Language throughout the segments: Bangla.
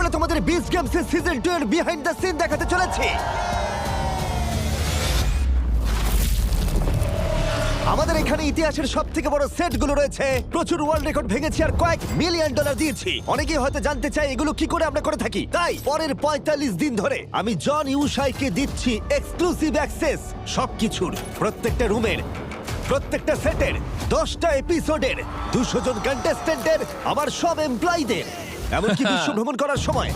করে তোমাদের বিস্ট গেমসের সিজন 2 এর বিহাইন্ড দ্য সিন দেখাতে চলেছি। আমাদের এখানে ইতিহাসের সবথেকে বড় সেটগুলো রয়েছে, প্রচুর ওয়ার্ল্ড রেকর্ড ভেঙেছি আর কয়েক মিলিয়ন ডলার দিয়েছি। অনেকেই হয়তো জানতে চায় এগুলো কি করে আমরা করে থাকি, তাই পরের 45 দিন ধরে আমি জন ইউশাইকে দিচ্ছি এক্সক্লুসিভ অ্যাক্সেস সবকিছুর, প্রত্যেকটা রুমের, প্রত্যেকটা সেটের, 10টা এপিসোডের, 200 জন কন্টেস্টেন্টের, আবার সব এমপ্লয়ীদের, এমনকি বিশ্ব ভ্রমণ করার সময়।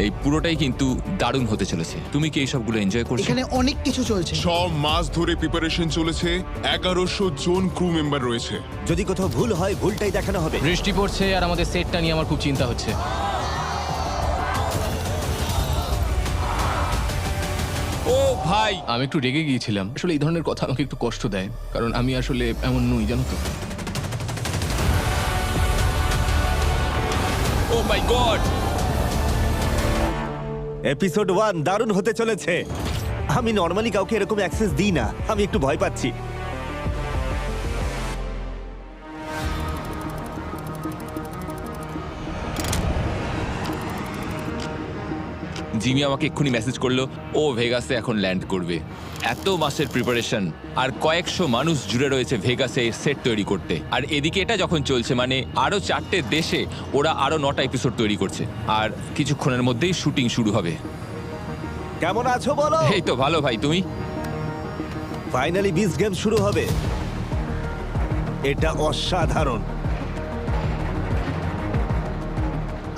এই পুরোটাই কিন্তু দারুণ হতে চলেছে। তুমি কি এই সবগুলো এনজয় করছো? এখানে অনেক কিছু চলছে। সব মাস ধরে প্রিপারেশন চলেছে। 1100 জন ক্রু মেম্বার রয়েছে। যদি কোথাও ভুল হয়, ভুলটাই দেখানো হবে। বৃষ্টি পড়ছে আর আমাদের সেটটা নিয়ে আমার খুব চিন্তা হচ্ছে। ও ভাই, আমি একটু রেগে গিয়েছিলাম। আসলে এই ধরনের কথা আমাকে একটু কষ্ট দেয়, কারণ আমি আসলে এমন নই, জানো তো। ও মাই গড, এপিসোড 1 দারুণ হতে চলেছে। আমি নর্মালি কাউকে এরকম অ্যাক্সেস দিই না, আমি একটু ভয় পাচ্ছি। জিমি আমাকে এক্ষুনি মেসেজ করলো ও ভেগাসে এখন ল্যান্ড করবে। এত মাসের প্রিপারেশন আর কয়েকশো মানুষ জুড়ে রয়েছে ভেগাসে সেট তৈরি করতে, আর এদিকে এটা যখন চলছে মানে আরো 4টে দেশে ওরা আরো 9টা এপিসোড তৈরি করছে, আর কিছুক্ষণের মধ্যেই শুটিং শুরু হবে। কেমন আছো বলো? এই তো ভালো ভাই, তুমি? ফাইনালি বিস্ট গেম শুরু হবে, এটা অসাধারণ।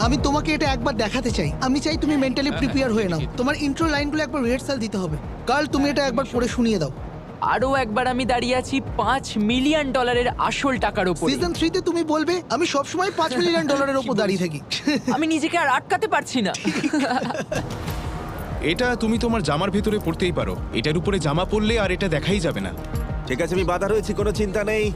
আমি তোমাকে এটা একবার দেখাতে চাই। আমি চাই তুমি মেন্টালি প্রিপেয়ার হয়ে নাও। তোমার ইন্ট্রো লাইনগুলো একবার রিহার্সাল দিতে হবে। কাল তুমি এটা একবার পড়ে শুনিয়ে দাও। আরও একবার আমি দাঁড়িয়ে আছি $5 মিলিয়ন আসল টাকার উপর। সিজন 3 তে তুমি বলবে আমি সবসময় $5 মিলিয়ন উপর দাঁড়িয়ে থাকি। আমি নিজেকে আর আটকাতে পারছি না। এটা তুমি তোমার জামার ভেতরে পড়তেই পারো। এটার উপরে জামা পরলে আর এটা দেখাই যাবে না। ঠিক আছে, আমি বাধা রয়েছি, কোনো চিন্তা নেই।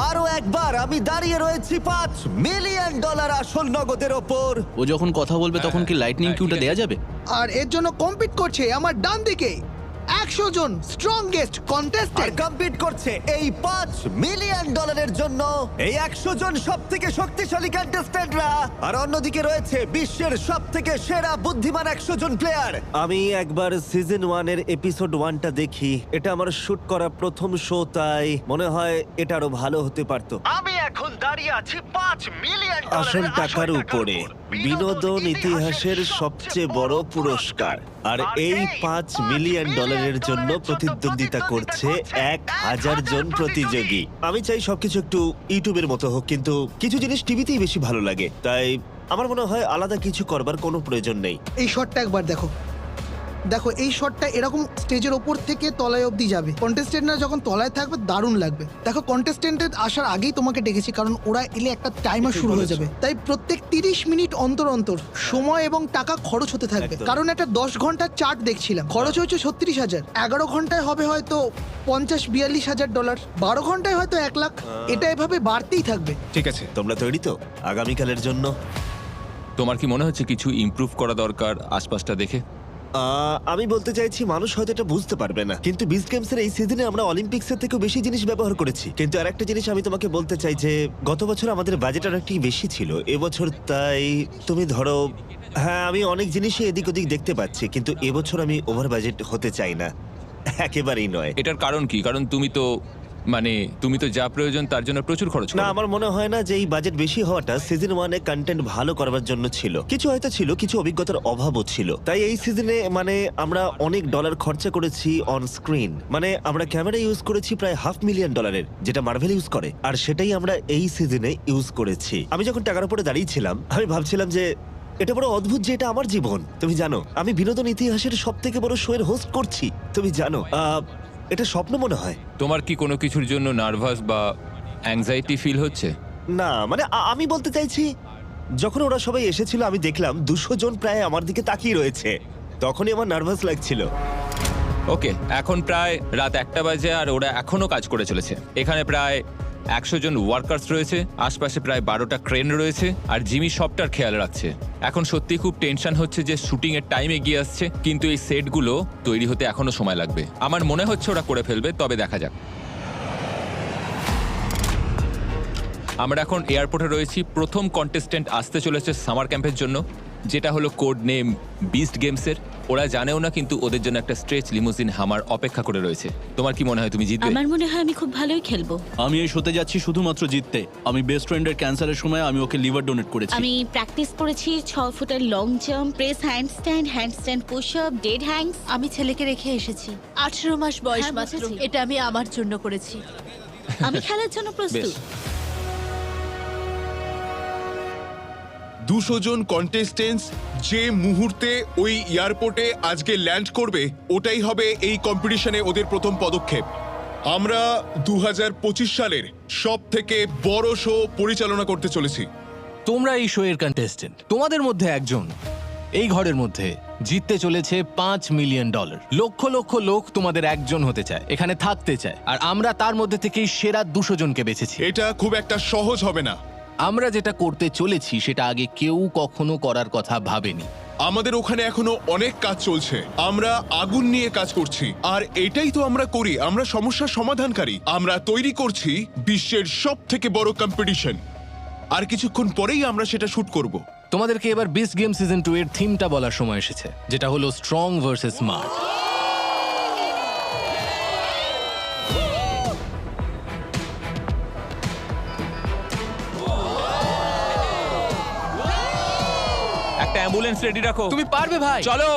আরো একবার আমি দাঁড়িয়ে রয়েছি $5 মিলিয়ন আসল নগদের ওপর। ও যখন কথা বলবে তখন কি লাইটনিং কিউটা দেয়া যাবে? আর এর জন্য কম্পিট করছে আমার ডান দিকে 100 জন স্ট্রংগেস্ট আর কন্টেস্টেন্ট। কম্পিট করছে এই $5 মিলিয়ন জন্য এই 100 জন সবথেকে শক্তিশালী কন্টেস্টেন্টরা, আর অন্যদিকে রয়েছে বিশ্বের সবথেকে সেরা বুদ্ধিমান 100 জন প্লেয়ার। আমি একবার সিজন 1 এর এপিসোড 1টা দেখি, এটা আমার শুট করা প্রথম শো, তাই মনে হয় এটা আরো ভালো হতে পারতো। আমি এখন দাঁড়িয়ে আছি $5 মিলিয়ন আসল টাকার উপরে, বিনোদন ইতিহাসের সবচেয়ে বড় পুরস্কার। আর এই $5 মিলিয়ন জন্য প্রতিদ্বন্দ্বিতা করছে 1000 জন প্রতিযোগী। আমি চাই সবকিছু একটু ইউটিউবের মতো হোক, কিন্তু কিছু জিনিস টিভিতেই বেশি ভালো লাগে, তাই আমার মনে হয় আলাদা কিছু করবার কোনো প্রয়োজন নেই। এই শটটা একবার দেখো। দেখো এই শটটা এরকম স্টেজের ওপর থেকে তলায় অবধি যাবে। কন্টেস্টেন্টরা যখন তলায় থাকবে দারুণ লাগবে। দেখো কন্টেস্টেন্টের আসার আগেই তোমাকে ডেকেছি, কারণ ওরা এলে একটা টাইমার শুরু হয়ে যাবে। তাই প্রত্যেক 30 মিনিট অন্তর অন্তর সময় এবং টাকা খরচ হতে থাকবে। কারণ একটা 10 ঘন্টার চার্ট দেখছিলাম, খরচ হচ্ছে 36,000। 11 ঘন্টায় হবে হয়তো $50-42,000, 12 ঘন্টায় হয়তো 1 লাখ। এটা এভাবে বাড়তেই থাকবে। ঠিক আছে, তোমরা তৈরি তো আগামীকালের জন্য? তোমার কি মনে হচ্ছে কিছু ইমপ্রুভ করা দরকার আশপাশটা দেখে? আমি বলতে চাইছি মানুষ হয়তো এটা বুঝতে পারবে না, কিন্তু বিস্ট গেমসের এই সিজনে আমরা অলিম্পিক্সের থেকেও বেশি জিনিস ব্যবহার করেছি। কিন্তু আরেকটা জিনিস আমি তোমাকে বলতে চাই যে গত বছর আমাদের বাজেট অনেকটি বেশি ছিল এবছর, তাই তুমি ধরো, হ্যাঁ আমি অনেক জিনিসই এদিক ওদিক দেখতে পাচ্ছি, কিন্তু এবছর আমি ওভার বাজেট হতে চাই না, একেবারেই নয়। এটার কারণ কি? কারণ তুমি তো যা প্রয়োজন তার জন্য প্রচুর খরচ না, করো। আমার মনে হয় না যে এই বাজেট বেশি হওয়াটা সিজন 1 এ কন্টেন্ট ভালো করবার জন্য ছিল। কিছু হয়তো ছিল, কিছু অভিজ্ঞতার অভাবও ছিল। তাই এই সিজনে মানে আমরা অনেক ডলার খরচা করেছি অন স্ক্রিন। মানে আমরা ক্যামেরা ইউজ করেছি প্রায় $500,000, যেটা মার্ভেল ইউজ করে, আর সেটাই আমরা এই সিজনে ইউজ করেছি। আমি যখন টাকার উপরে দাঁড়িয়েছিলাম আমি ভাবছিলাম যে এটা বড় অদ্ভুত যে এটা আমার জীবন। তুমি জানো আমি বিনোদন ইতিহাসের সবথেকে বড় শো এর হোস্ট করছি, তুমি জানো এটা স্বপ্ন মনে হয়। তোমার কি কোনো কিছুর জন্য নার্ভাস বা অ্যাংজাইটি ফিল হচ্ছে? না মানে আমি বলতে চাইছি যখন ওরা সবাই এসেছিল আমি দেখলাম 200 জন প্রায় আমার দিকে তাকিয়ে রয়েছে, তখনই আমার নার্ভাস লাগছিল। ওকে, এখন প্রায় রাত 1টা বাজে আর ওরা এখনো কাজ করে চলেছে। এখানে প্রায় 100 জন ওয়ার্কার্স রয়েছে, আশপাশে প্রায় 12টা ক্রেন রয়েছে, আর জিমি সবটার খেয়াল রাখছে। এখন সত্যি খুব টেনশন হচ্ছে যে শুটিং এর টাইম এগিয়ে আসছে, কিন্তু এই সেটগুলো তৈরি হতে এখনো সময় লাগবে। আমার মনে হচ্ছে ওরা করে ফেলবে, তবে দেখা যাক। আমরা এখন এয়ারপোর্টে রয়েছি। প্রথম কন্টেস্টেন্ট আসতে চলেছে সামার ক্যাম্পের জন্য। যেটা হলো কোড নেম বিস্ট গেমসের। ওরা জানেও না কিন্তু ওদের জন্য একটা স্ট্রেচ লিমুজিন হামার অপেক্ষা করে রয়েছে। তোমার কি মনে হয় তুমি জিতবে? আমার মনে হয় আমি খুব ভালোই খেলবো। আমি এই শোতে যাচ্ছি শুধুমাত্র জিততে। আমি বেস্ট ফ্রেন্ডের ক্যান্সারের সময় আমি ওকে লিভার ডোনেট করেছি। আমি প্র্যাকটিস করেছি 6 ফুটের long jump, press handstand push up, dead Hanks. আমি ছেলেকে রেখে এসেছি, 18 মাস বয়স হ্যাঁ, মাত্র। বুঝেছি। এটা আমি আমার জন্য করেছি। আমি খেলার জন্য প্রস্তুত। 200 জন কন্টেস্টেন্টস যে মুহূর্তে ওই এয়ারপোর্টে আজকে ল্যান্ড করবে, ওটাই হবে এই কম্পিটিশনে ওদের প্রথম পদক্ষেপ। আমরা 2025 সালের সব থেকে বড় শো পরিচালনা করতে চলেছি। তোমরা এই শো এর কন্টেস্টেন্ট। তোমাদের মধ্যে একজন এই ঘরের মধ্যে জিততে চলেছে $5 মিলিয়ন। লক্ষ লক্ষ লোক তোমাদের একজন হতে চায়, এখানে থাকতে চায়, আর আমরা তার মধ্যে থেকেই সেরা 200 জনকে বেছেছি। এটা খুব একটা সহজ হবে না। আমরা যেটা করতে চলেছি সেটা আগে কেউ কখনো করার কথা ভাবেনি। আমাদের ওখানে এখনো অনেক কাজ চলছে। আমরা আগুন নিয়ে কাজ করছি, আর এটাই তো আমরা করি। আমরা সমস্যার সমাধানকারী। আমরা তৈরি করছি বিশ্বের সব থেকে বড় কম্পিটিশন, আর কিছুক্ষণ পরেই আমরা সেটা শুট করব। তোমাদেরকে এবার বিস্ট গেম সিজন 2 এর থিমটা বলার সময় এসেছে, যেটা হলো স্ট্রং ভার্সেস স্মার্ট। একটা অ্যাম্বুলেন্স রেডি রাখো। তুমি পারবে ভাই, চলো।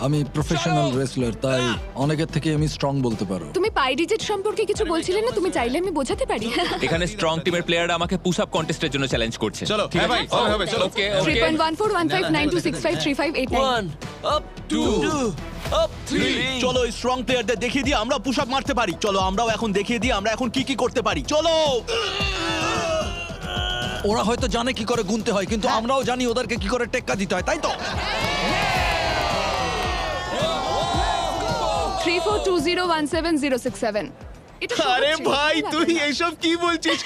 আমি প্রফেশনাল রেসলার, তাই অনেকের থেকে আমি স্ট্রং বলতে পারো। তুমি পাই ডিজিট সম্পর্কে কিছু বলছিলে না? তুমি চাইলে আমি বোঝাতে পারি। এখানে স্ট্রং টিমের প্লেয়াররা আমাকে পুশ আপ কন্টেস্টের জন্য চ্যালেঞ্জ করছে। চলো, হ্যাঁ ভাই, হবে হবে, চলো। ওকে ওকে 3.141592653589 চলো এই স্ট্রং প্লেয়ারদের দেখিয়ে দিয়ে আমরা পুশ আপ মারতে পারি। চলো আমরাও এখন দেখিয়ে দিই আমরা এখন কি কি করতে পারি। চলো। ওরা হয়তো জানে কি করে গুনতে হয়, কিন্তু আমরাও জানি ওদেরকে কি করে টেক্কা দিতে হয়, তাই তো? 3420177067। আরে ভাই, তুই এইসব কি বলছিস?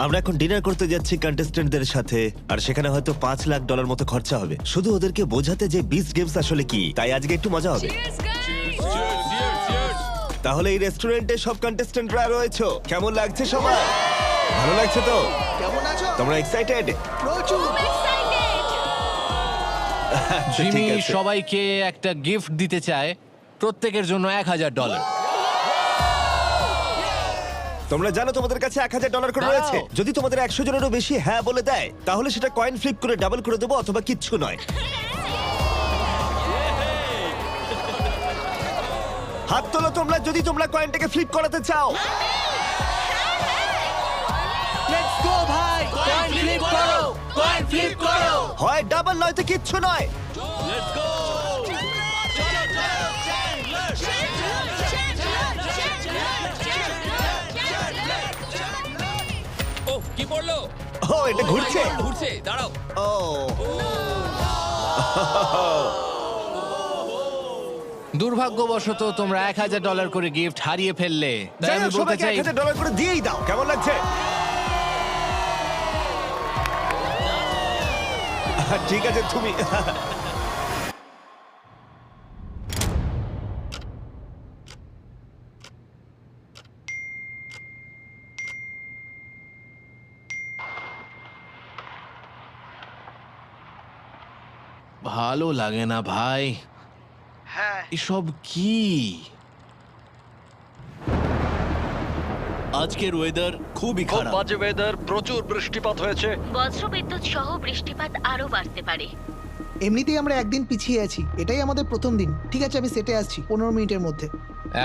আমরা এখন ডিনার করতে যাচ্ছি কন্টেস্টেন্টদের সাথে, আর সেখানে হয়তো $5 লাখ মতো খরচা হবে শুধু ওদেরকে বোঝাতে যে বিস্ট গেমস আসলে কি। তাই আজকে একটু মজা হবে। তাহলে এই রেস্টুরেন্টে সব কন্টেস্টেন্টরা রয়েছে, কেমন লাগছে সবার? ভালো লাগছে তো? কেমন আছো? তোমরা এক্সাইটেড? প্রচুর। জিমি সবাইকে একটা গিফট দিতে চায়, প্রত্যেকের জন্য $1000। তোমরা জানো তোমাদের কাছে $1000 করে রয়েছে। যদি তোমাদের 100 জনেরও বেশি হ্যাঁ বলে দেয়, তাহলে সেটা কয়েন ফ্লিপ করে ডাবল করে দেবো, অথবা কিচ্ছু নয়। হাত তোলো তোমরা যদি তোমরা কয়েনটাকে ফ্লিপ করাতে চাও। হয় ডাবল নয়তো কিচ্ছু নয়। ও কি পড়লো? ও এটা ঘুরছে। ঘুরছে, দাঁড়াও। ও দুর্ভাগ্যবশত তোমরা $1000 করে গিফট হারিয়ে ফেললে। তাই যাই আমি হোক, বলতে সবাইকে চাই $1000 করে দিয়েই দাও। কেমন লাগছে? ঠিক আছে তুমি। ভালো লাগে না ভাই। হ্যাঁ, এসব কি? আজকের ওয়েদার খুবই খারাপ। বাজে ওয়েদার, প্রচুর বৃষ্টিপাত হয়েছে। বজ্রবিদ্যুৎ সহ বৃষ্টিপাত আরো বাড়তে পারে। এমনিতেই আমরা একদিন পিছিয়ে আছি, এটাই আমাদের প্রথম দিন। ঠিক আছে, আমি সেটে আসছি 15 মিনিটের মধ্যে।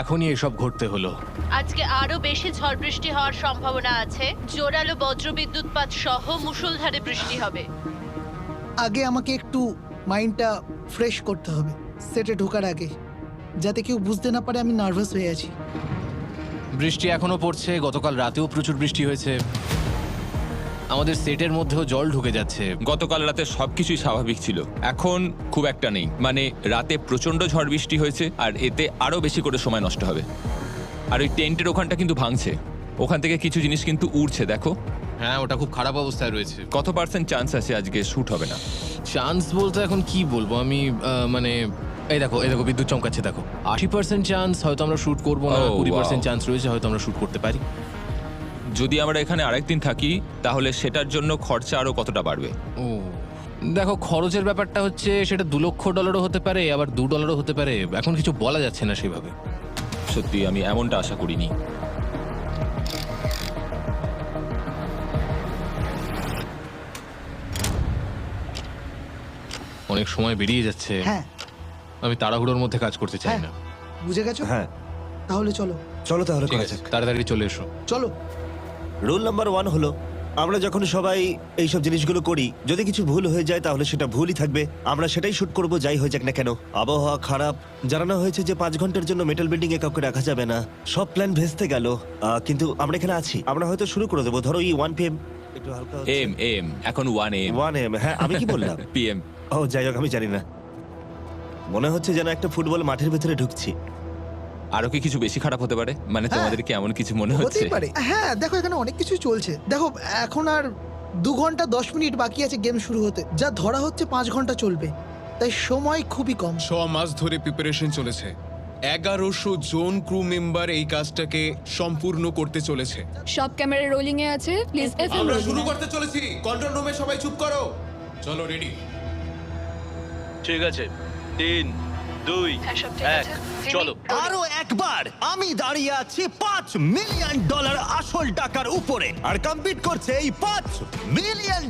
এখনই এসব ঘটতে হলো। আজকে আরো বেশি ঝড় বৃষ্টি হওয়ার সম্ভাবনা আছে। জোরালো বজ্রবিদ্যুৎপাত সহ মুষলধারে বৃষ্টি হবে। আগে আমাকে একটু মাইন্ডটা ফ্রেশ করতে হবে সেটে ঢোকার আগে, যাতে কেউ বুঝতে না পারে আমি নার্ভাস হয়ে আছি। বৃষ্টি এখনো পড়ছে, গতকাল রাতেও প্রচুর বৃষ্টি হয়েছে। আমাদের সেটের মধ্যেও জল ঢুকে যাচ্ছে। গতকাল রাতে সবকিছুই স্বাভাবিক ছিল, এখন খুব একটা নেই। মানে রাতে প্রচন্ড ঝড় বৃষ্টি হয়েছে, আর এতে আরো বেশি করে সময় নষ্ট হবে। আর ওই টেন্টের ওখানটা কিন্তু ভাঙছে, ওখান থেকে কিছু জিনিস কিন্তু উড়ছে, দেখো। হ্যাঁ, ওটা খুব খারাপ অবস্থায় রয়েছে। কত % চান্স আছে আজকে শুট হবে না? চান্স বলতে এখন কি বলবো আমি, মানে এই দেখো বিদ্যুৎ চমকাচ্ছে, দেখো। 80% চান্স হয়তো আমরা শুট করবো না, Oh, 20% wow. চান্স রয়েছে হয়তো আমরা শুট করতে পারি। যদি আমরা এখানে আরেকদিন থাকি তাহলে সেটার জন্য খরচা আরো কতটা বাড়বে? ও দেখো, খরচের ব্যাপারটা হচ্ছে সেটা $2 লক্ষ হতে পারে, আবার $2 হতে পারে। এখন কিছু বলা যাচ্ছে না সেভাবে। সত্যি আমি এমনটা আশা করিনি। অনেক সময় বেরিয়ে যাচ্ছে। হ্যাঁ আমি তাড়াহুড়োর মধ্যে কাজ করতে চাই হ্যাঁ না। বুঝে গেছো? হ্যাঁ তাহলে চলো চলো তাহলে ঠিক করা আছে, যাক। তাড়াতাড়ি চলে এসো। চলো। রুল নাম্বার 1 হলো আমরা যখন সবাই এইসব জিনিসগুলো করি, যদি কিছু ভুল হয়ে যায় তাহলে সেটা ভুলই থাকবে। আমরা সেটাই শুট করব, যাই হয়ে যাক না কেন। আবহাওয়া খারাপ, জানানো হয়েছে যে 5 ঘন্টার জন্য মেটাল বিল্ডিং এ কাউকে রাখা যাবে না। সব প্ল্যান ভেস্তে গেল, কিন্তু আমরা এখানে আছি। আমরা হয়তো শুরু করে দেবো, ধরো এই 1 PM। একটু হালকা হচ্ছে। এম এখন 1 AM 1 AM, হ্যাঁ আমি কি বললাম? PM। ও যাই হোক, আমি জানি না, মনে হচ্ছে যেন একটা ফুটবল মাঠের ভেতরে ঢুকছি। আরো কি কিছু বেশি খারাপ হতে পারে? মানে তোমাদের কি এমন কিছু মনে হচ্ছে? হতেই পারে। হ্যাঁ দেখো, এখানে অনেক কিছু চলছে। দেখো এখন আর 2 ঘন্টা 10 মিনিট বাকি আছে গেম শুরু হতে, যা ধরা হচ্ছে 5 ঘন্টা চলবে, তাই সময় খুবই কম। 6 মাস ধরে প্রিপারেশন চলেছে। 1100 জন ক্রু মেম্বার এই কাজটাকে সম্পূর্ণ করতে চলেছে। সব ক্যামেরা রোলিং এ আছে, প্লিজ এফএম আমরা শুরু করতে চলেছি। কন্ট্রোল রুমে সবাই চুপ করো। চলো, রেডি? ঠিক আছে, 3, 2, 1, চলো। আরো একবার আমি দাঁড়িয়ে আছি $5 মিলিয়ন আসল টাকার উপরে, আর কম্পিট করছে এই $5 মিলিয়ন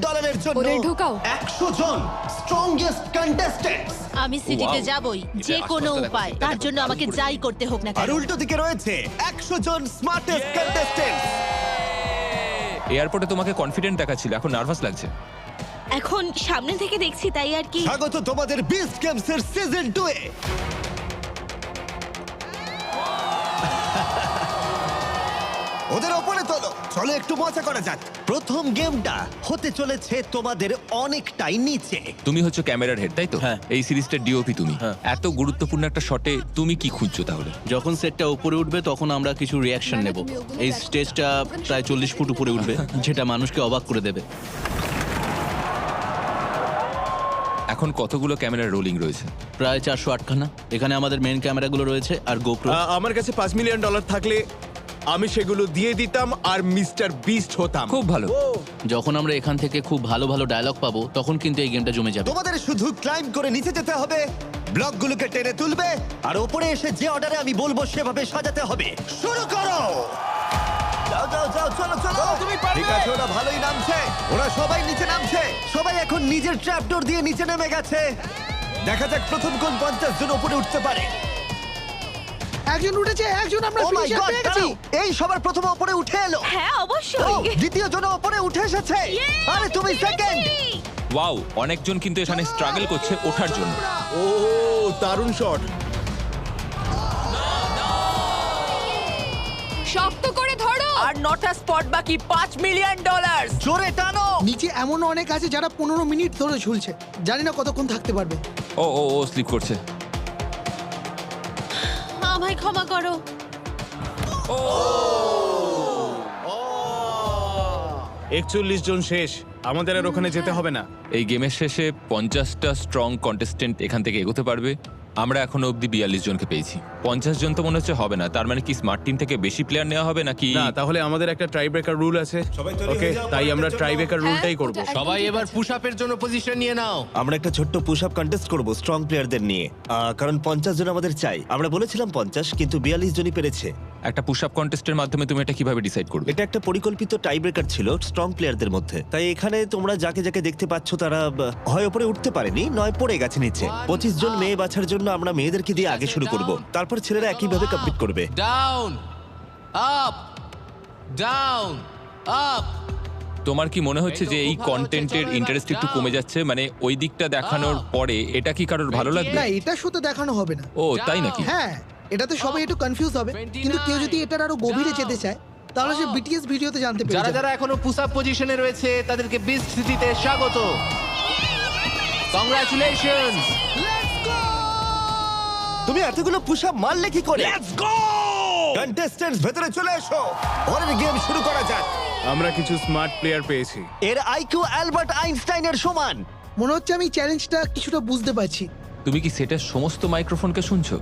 জন্য ওদের ঢোকাও। 100 জন স্ট্রংগেস্ট কন্টেস্ট্যান্টস। আমি সিটিতে Wow. যাবই এটা যে কোনো আশ্চর্য উপায়, লাগছে। তার জন্য আমাকে যাই করতে হোক না আর কেন। উল্টো দিকে রয়েছে 100 জন স্মার্টেস্ট কন্টেস্ট্যান্টস। এয়ারপোর্টে তোমাকে কনফিডেন্ট দেখাচ্ছিল, এখন নার্ভাস লাগছে। এখন সামনে থেকে দেখছি তাই আর কি। স্বাগত তোমাদের বিস্ট গেমস এর সিজন 2 এ। ওদের ওপরে তোলো, চলো একটু মজা করা যাক। প্রথম গেমটা হতে চলেছে তোমাদের অনেকটাই নিচে। তুমি হচ্ছে ক্যামেরার হেড, তাই তো? হ্যাঁ। এই সিরিজটার ডিওপি তুমি। হ্যাঁ। এত গুরুত্বপূর্ণ একটা শটে তুমি কি খুঁজছো তাহলে? যখন সেটটা উপরে উঠবে তখন আমরা কিছু রিয়াকশন নেব। এই স্টেজটা প্রায় 40 ফুট উপরে উঠবে, যেটা মানুষকে অবাক করে দেবে। এখন কতগুলো ক্যামেরার রোলিং রয়েছে? প্রায় 408খানা। এখানে আমাদের মেন ক্যামেরাগুলো রয়েছে আর গোপ্রো। আমার কাছে $5 মিলিয়ন থাকলে আমি সেগুলো দিয়ে দিতাম আর মিস্টার বিস্ট হতাম। খুব ভালো। যখন আমরা এখান থেকে খুব ভালো ভালো ডায়লগ পাবো তখন কিন্তু এই গেমটা জমে যাবে। তোমাদের শুধু ক্লাইম্ব করে নিচে যেতে হবে, ব্লকগুলোকে টেনে তুলবে, আর ওপরে এসে যে অর্ডারে আমি বলবো সেভাবে সাজাতে হবে। শুরু করো। যাও যাও যাও, চলো চলো। ঠিক আছে, ওরা ভালোই নামছে, ওরা সবাই নিচে নামছে। সবাই এখন নিজের ট্র্যাপডোর দিয়ে নিচে নেমে গেছে। দেখা যাক প্রথম কোন 50 জন উপরে উঠতে পারে। একজন উঠেছে, একজন আমরা ও মাই ফিনিশার গড, পেয়ে গেছি। এই সবার প্রথম উপরে উঠে এলো। হ্যাঁ ও, অবশ্যই। দ্বিতীয় জন উপরে উঠে এসেছে। আরে তুমি সেকেন্ড। ওয়াও, অনেকজন কিন্তু এখানে স্ট্রাগল করছে ওঠার জন্য। ও দারুণ শট। শক্ত করে ধরো। আর 9টা স্পট বাকি, $5 মিলিয়ন। জোরে টানো। নিচে এমন অনেক আছে যারা 15 মিনিট ধরে ঝুলছে, জানি না কতক্ষণ থাকতে পারবে। ও ও ও স্লিপ করছে। আমায় ক্ষমা করো। 41 জন শেষ। আমাদের আর ওখানে যেতে হবে না। এই গেমের শেষে 50টা স্ট্রং কন্টেস্টেন্ট এখান থেকে এগোতে পারবে। আমরা এখনো অবধি 42 জনকে পেয়েছি। 50 জন তো মনে হচ্ছে হবে না। তার মানে কি স্মার্ট টিম থেকে বেশি প্লেয়ার নেওয়া হবে নাকি? না, তাহলে আমাদের একটা টাই ব্রেকার রুল আছে। সবাই তৈরি ওকে, হয়ে যাও, তাই আমরা পরের টাই ব্রেকার জন্য। রুলটাই করব। সবাই এবার পুশ আপের জন্য পজিশন নিয়ে নাও। আমরা একটা ছোট্ট পুশ আপ কন্টেস্ট করব স্ট্রং প্লেয়ারদের নিয়ে, কারণ 50 জন আমাদের চাই। আমরা বলেছিলাম 50, কিন্তু 42 জনই পেরেছে। একটা পুশ আপ কন্টেস্টের মাধ্যমে তুমি এটা কিভাবে ডিসাইড করবে? এটা একটা পরিকল্পিত টাই ব্রেকার ছিল স্ট্রং প্লেয়ারদের মধ্যে। তাই এখানে তোমরা যাকে যাকে দেখতে পাচ্ছ তারা হয় উপরে উঠতে পারেনি, নয় পড়ে গেছে নিচে। 25 জন মেয়ে বাছার জন্য আমরা মেয়েদেরকে দিয়ে আগে শুরু করব, তারপর ছেলেরা একইভাবে কমপ্লিট করবে। Down up down up. তোমার কি মনে হচ্ছে যে এই খুব ভালো হচ্ছে, কন্টেন্টের চলো এবার ইন্টারেস্ট একটু যাও। কমে যাচ্ছে? মানে ওই দিকটা দেখানোর পরে এটা কি কারোর ভালো লাগবে? না, এটা শুধু দেখানো হবে না। ও তাই নাকি? হ্যাঁ, এটাতে সবাই একটু কনফিউজ হবে, কিন্তু কেউ যদি এটার আরো গভীরে যেতে চায় তাহলে সে বিটিএস ভিডিওতে জানতে পেরে যারা যাবে। যারা এখনো পুশ আপ পজিশনে রয়েছে তাদেরকে বিস্ট সিটিতে স্বাগত। কংগ্রাচুলেশনস। তুমি এতগুলো পুশ আপ মারলে কি করে? Let's go! কন্টেস্ট্যান্টস ভেতরে চলে এসো, পরের গেম শুরু করা যাক। আমরা কিছু স্মার্ট প্লেয়ার পেয়েছি। এর আইকিউ অ্যালবার্ট আইনস্টাইনের সমান। মনে হচ্ছে আমি চ্যালেঞ্জটা কিছুটা বুঝতে পারছি। তুমি কি সেটের সমস্ত মাইক্রোফোনকে শুনছো?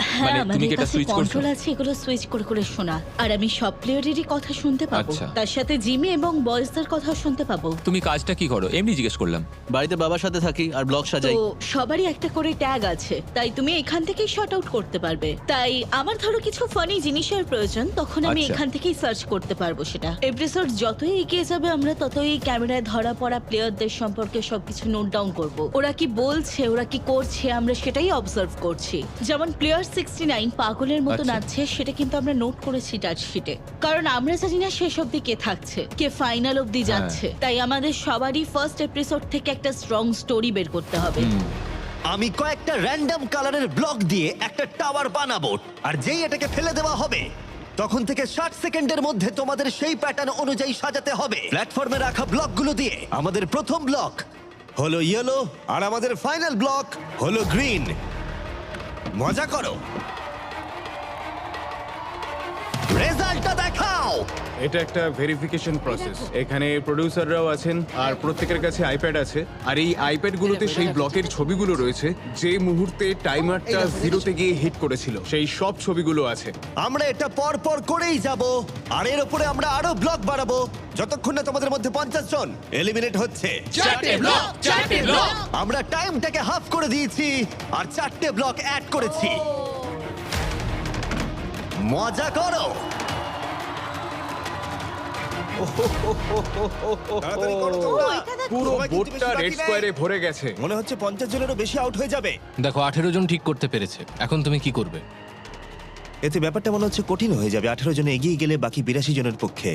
হ্যাঁ তুমি আমাদের কি এটা কাছে সুইচ করছো? কন্ট্রোল আছে এগুলো সুইচ করে করে শোনা আর আমি সব প্লেয়ারেরই কথা শুনতে পাবো আচ্ছা। তার সাথে জিমি এবং বয়েজদের কথাও শুনতে পাবো তুমি কাজটা কি করো এমনি জিজ্ঞেস করলাম। বাড়িতে বাবার সাথে থাকি আর ব্লগ সাজাই। তো সবারই একটা করে ট্যাগ আছে তাই তুমি এখান থেকেই শর্ট আউট করতে পারবে তাই আমার ধরো কিছু ফানি জিনিসের প্রয়োজন তখন আমি আচ্ছা। এখান থেকেই সার্চ করতে পারবো সেটা এপিসোড যতই এগিয়ে যাবে আমরা ততই ক্যামেরায় ধরা পড়া প্লেয়ারদের সম্পর্কে সবকিছু নোট ডাউন করব ওরা কি বলছে ওরা কি করছে আমরা সেটাই অবজার্ভ করছি যেমন প্লেয়ার 69 পাগলের মতো আচ্ছা। নাচছে সেটা কিন্তু আমরা নোট করেছি টাচ শিটে কারণ আমরা জানি না শেষ অবধি কে থাকছে কে ফাইনাল অবধি যাচ্ছে তাই আমাদের সবারই ফার্স্ট এপিসোড থেকে একটা স্ট্রং স্টোরি বের করতে হবে আমি কয়েকটা র্যান্ডম কালারের ব্লক দিয়ে একটা টাওয়ার বানাবো আর যেই এটাকে ফেলে দেওয়া হবে তখন থেকে 60 সেকেন্ডের মধ্যে তোমাদের সেই প্যাটার্ন অনুযায়ী সাজাতে হবে প্ল্যাটফর্মে রাখা ব্লকগুলো দিয়ে আমাদের প্রথম ব্লক হলো ইয়েলো আর আমাদের ফাইনাল ব্লক হলো গ্রিন মজা করো রেজাল্টটা দেখাও এটা একটা ভেরিফিকেশন প্রসেস এখানে প্রোডিউসাররাও আছেন আর প্রত্যেকের কাছে আইপ্যাড আছে আর এই আইপ্যাড গুলোতে সেই ব্লকের ছবিগুলো রয়েছে যে মুহূর্তে টাইমারটা জিরোতে গিয়ে হিট করেছিল সেই সব ছবিগুলো আছে। আমরা এটা পর পর করেই যাব আর এর উপরে আমরা আরো ব্লক বাড়াবো যতক্ষণ না তোমাদের মধ্যে 50 জন এলিমিনেট হচ্ছে আমরা টাইমটাকে হাফ করে দিয়েছি আর 4টে ব্লক অ্যাড করেছি মজা করো তাড়াতাড়ি করো তোমরা। পুরো সবাই কিন্তু বোর্ডটা বেশি রেড বাকি নেই। স্কোয়ারে ভরে গেছে। মনে হচ্ছে 50 জনেরও বেশি আউট হয়ে যাবে দেখো 18 জন ঠিক করতে পেরেছে, এখন তুমি কি করবে? এতে ব্যাপারটা মনে হচ্ছে কঠিন হয়ে যাবে 18 জন এগিয়ে গেলে বাকি 82 জনের পক্ষে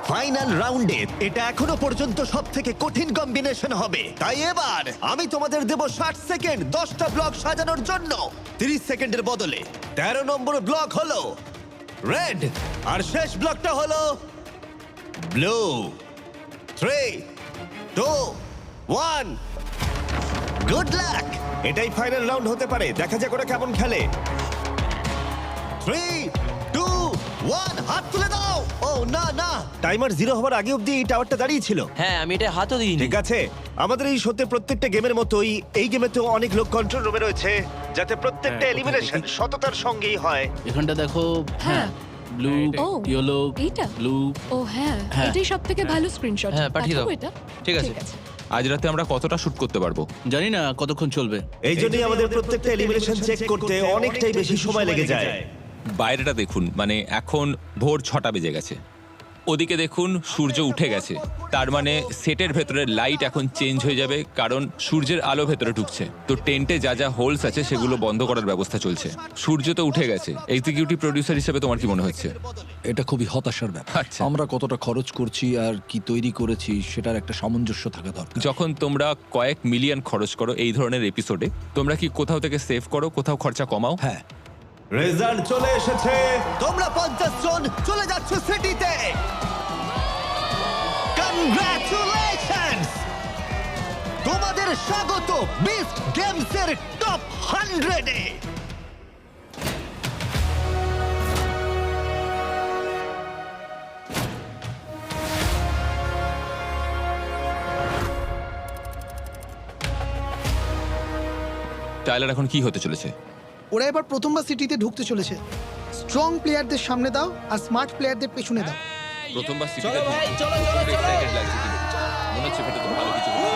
ফাইনাল রাউন্ডে এটা এখনো পর্যন্ত সবথেকে কঠিন কম্বিনেশন হবে তাই এবার আমি তোমাদের দেব 60 সেকেন্ড 10টা ব্লক সাজানোর জন্য 30 সেকেন্ডের বদলে 13 নম্বর ব্লক হলো রেড আর শেষ ব্লকটা হলো ব্লু 3 2 1 গুড লাক এটাই ফাইনাল রাউন্ড হতে পারে দেখা যাক ওরা কেমন খেলে 3 2 1 হাত তুলে দাও ও না না টাইমার 0 হওয়ার আগে অবধি এই টাওয়ারটা দাঁড়িয়ে ছিল হ্যাঁ আমি এটা হাতও দিইনি। ঠিক আছে আমাদের এই শোতে প্রত্যেকটা গেমের মতোই এই গেমেতেও অনেক লোক কন্ট্রোল রুমে রয়েছে যাতে প্রত্যেকটা এলিমিনেশন সততার সঙ্গেই হয় এখানটা দেখো, হ্যাঁ ব্লু ও, ইয়েলো এইটা? ব্লু। ও হ্যাঁ হ্যাঁ। এটাই সব থেকে ভালো স্ক্রিনশট হ্যাঁ, পাঠিয়ে দাও। এটা ঠিক আছে। আজ রাতে আমরা কতটা শুট করতে পারবো? জানি না কতক্ষণ চলবে। এই জন্যই আমাদের প্রত্যেকটা এলিমিনেশন চেক করতে অনেকটাই বেশি সময় লেগে যায় বাইরেটা দেখুন, মানে এখন ভোর 6টা বেজে গেছে। ওদিকে দেখুন সূর্য উঠে গেছে, তার মানে সেটের ভেতরে লাইট এখন চেঞ্জ হয়ে যাবে কারণ সূর্যের আলো ভেতরে ঢুকছে। তো টেন্টে যা যা হোলস আছে সেগুলো বন্ধ করার ব্যবস্থা চলছে। সূর্য তো উঠে গেছে। এক্সিকিউটিভ প্রোডিউসার হিসেবে তোমার কি মনে হচ্ছে? এটা খুবই হতাশার ব্যাপার। আচ্ছা। আমরা কতটা খরচ করছি আর কি তৈরি করেছি সেটার একটা সামঞ্জস্য থাকা দরকার। যখন তোমরা কয়েক মিলিয়ন খরচ করো এই ধরনের এপিসোডে, তোমরা কি কোথাও থেকে সেভ করো, কোথাও খরচা কমাও? হ্যাঁ, রেজাল্ট চলে এসেছে তোমরা 50 জন চলে যাচ্ছ সিটিতে কনগ্রাচুলেশনস তোমাদের স্বাগত বিস্ট গেমস এর টপ 100 এ টাইলার এখন কি হতে চলেছে? ওরা এবার প্রথমবার সিটিতে ঢুকতে চলেছে স্ট্রং প্লেয়ারদের সামনে দাও আর স্মার্ট প্লেয়ারদের পেছনে দাও প্রথমবার সিটিতে এক্সাইটেড লাগছে কিন্তু মনে হচ্ছে ভেতরে তো ভালো কিছু হচ্ছে।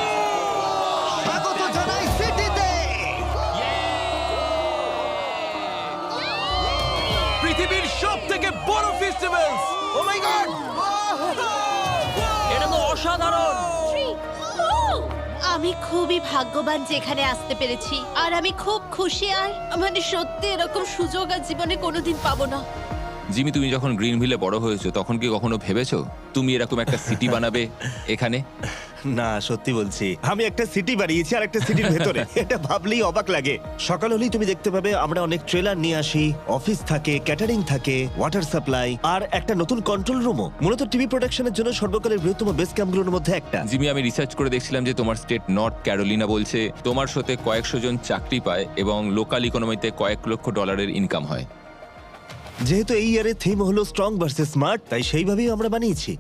স্বাগত জানাই সিটিতে পৃথিবীর সবথেকে বড় ফেস্টিভ্যাল। ও মাই গড, এটা তো অসাধারণ। আমি খুবই ভাগ্যবান যে এখানে আসতে পেরেছি আর আমি খুব খুশি আর মানে সত্যি এরকম সুযোগ আর জীবনে কোনোদিন পাবো না জিমি, তুমি যখন গ্রিনভিলে বড় হয়েছো তখন কি কখনো ভেবেছো তুমি এরকম একটা সিটি বানাবে এখানে? না সত্যি বলছি আমি একটা সিটি বানিয়েছি আর একটা সিটির ভেতরে এটা ভাবলেই অবাক লাগে সকাল হলেই তুমি দেখতে পাবে আমরা অনেক ট্রেলার নিয়ে আসি অফিস থাকে ক্যাটারিং থাকে ওয়াটার সাপ্লাই আর একটা নতুন কন্ট্রোল রুমও মূলত টিভি প্রোডাকশনের জন্য সর্বকালের বৃহত্তম বেস ক্যাম্পগুলোর মধ্যে একটা জিমি, আমি রিসার্চ করে দেখছিলাম যে তোমার স্টেট নর্থ ক্যারোলিনা বলছে তোমার শোতে কয়েকশো জন চাকরি পায় এবং লোকাল ইকোনমিতে কয়েক লক্ষ ডলারের ইনকাম হয়। যেহেতু এই ইয়ারের থিম হলো স্ট্রং ভার্সেস স্মার্ট তাই সেইভাবেই আমরা বানিয়েছি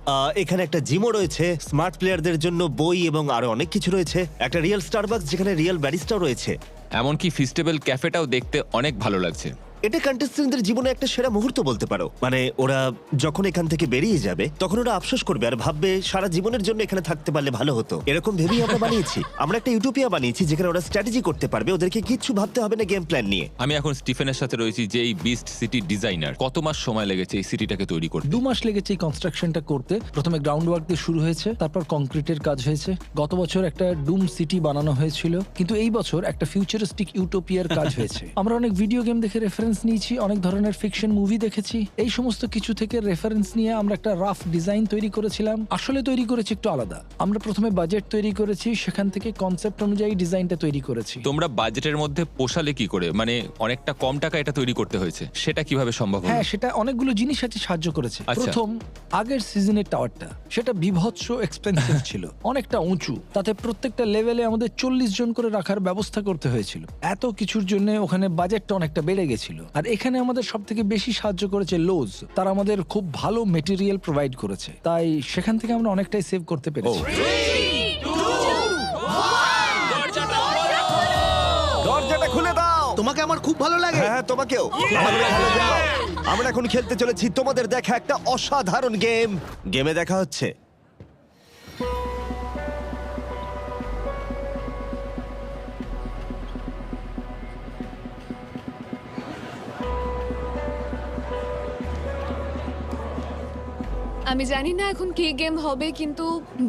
এখানে একটা জিমও রয়েছে স্মার্ট প্লেয়ারদের জন্য বই এবং আরো অনেক কিছু রয়েছে একটা রিয়েল স্টারবাকস যেখানে রিয়েল ব্যারিস্টাও রয়েছে এমনকি ফিস্টেবল ক্যাফেটাও দেখতে অনেক ভালো লাগছে। এটা কন্টেস্টেন্টদের জীবনে একটা সেরা মুহূর্ত বলতে পারো। মানে ওরা যখন এখান থেকে বেরিয়ে যাবে তখন ওরা আফসোস করবে আর ভাববে সারা জীবনের জন্য এখানে থাকতে পারলে ভালো হতো। এরকম ভেবেই আমরা বানিয়েছি। আমরা একটা ইউটোপিয়া বানিয়েছি যেখানে ওরা স্ট্র্যাটেজি করতে পারবে, ওদেরকে কিচ্ছু ভাবতে হবে না গেম প্ল্যান নিয়ে। আমি এখন স্টিফেনের সাথে রয়েছি, যে এই বিস্ট সিটি ডিজাইনার। কত মাস সময় লেগেছে এই সিটিটাকে তৈরি করতে? 2 মাস লেগেছে এই কনস্ট্রাকশনটা করতে। প্রথমে গ্রাউন্ড ওয়ার্ক দিয়ে শুরু হয়েছে, তারপর কংক্রিটের কাজ হয়েছে। গত বছর একটা ডুম সিটি বানানো হয়েছিল, কিন্তু এই বছর একটা ফিউচারিস্টিক ইউটোপিয়ার কাজ হয়েছে। আমরা অনেক ভিডিও গেম দেখে রেফারেন্স নিয়েছি, অনেক ধরনের ফিকশন মুভি দেখেছি। এই সমস্ত কিছু থেকে রেফারেন্স নিয়ে আমরা একটা রাফ ডিজাইন তৈরি করেছিলাম। আসলে তৈরি করেছি একটু আলাদা। আমরা প্রথমে বাজেট তৈরি করেছি, সেখান থেকে কনসেপ্ট অনুযায়ী ডিজাইনটা তৈরি করেছি। তোমরা বাজেটের মধ্যে পোষালে কি করে? মানে অনেকটা কম টাকা এটা তৈরি করতে হয়েছে, সেটা কিভাবে সম্ভব হলো? হ্যাঁ, সেটা অনেকগুলো জিনিস আছে সাহায্য করেছে। আচ্ছা। প্রথম, আগের সিজনের টাওয়ারটা সেটা বিভৎস এক্সপেন্সিভ ছিল, অনেকটা উঁচু। তাতে প্রত্যেকটা লেভেলে আমাদের 40 জন করে রাখার ব্যবস্থা করতে হয়েছিল। এত কিছুর জন্য ওখানে বাজেটটা অনেকটা বেড়ে গেছিল। আর এখানে আমাদের সব থেকে বেশি সাহায্য করেছে লোজ। তারা আমাদের খুব ভালো মেটেরিয়াল প্রোভাইড করেছে, তাই সেখান থেকে আমরা অনেকটাই সেভ করতে পেরেছি। দরজাটা খুলে দাও। তোমাকে আমার খুব ভালো লাগে। হ্যাঁ, তোমাকেও। আমাদের ভালো দাও। আমরা এখন খেলতে চলেছি তোমাদের দেখা একটা অসাধারণ গেম। গেমে দেখা হচ্ছে। আমি জানি না এখন কি গেম হবে, কিন্তু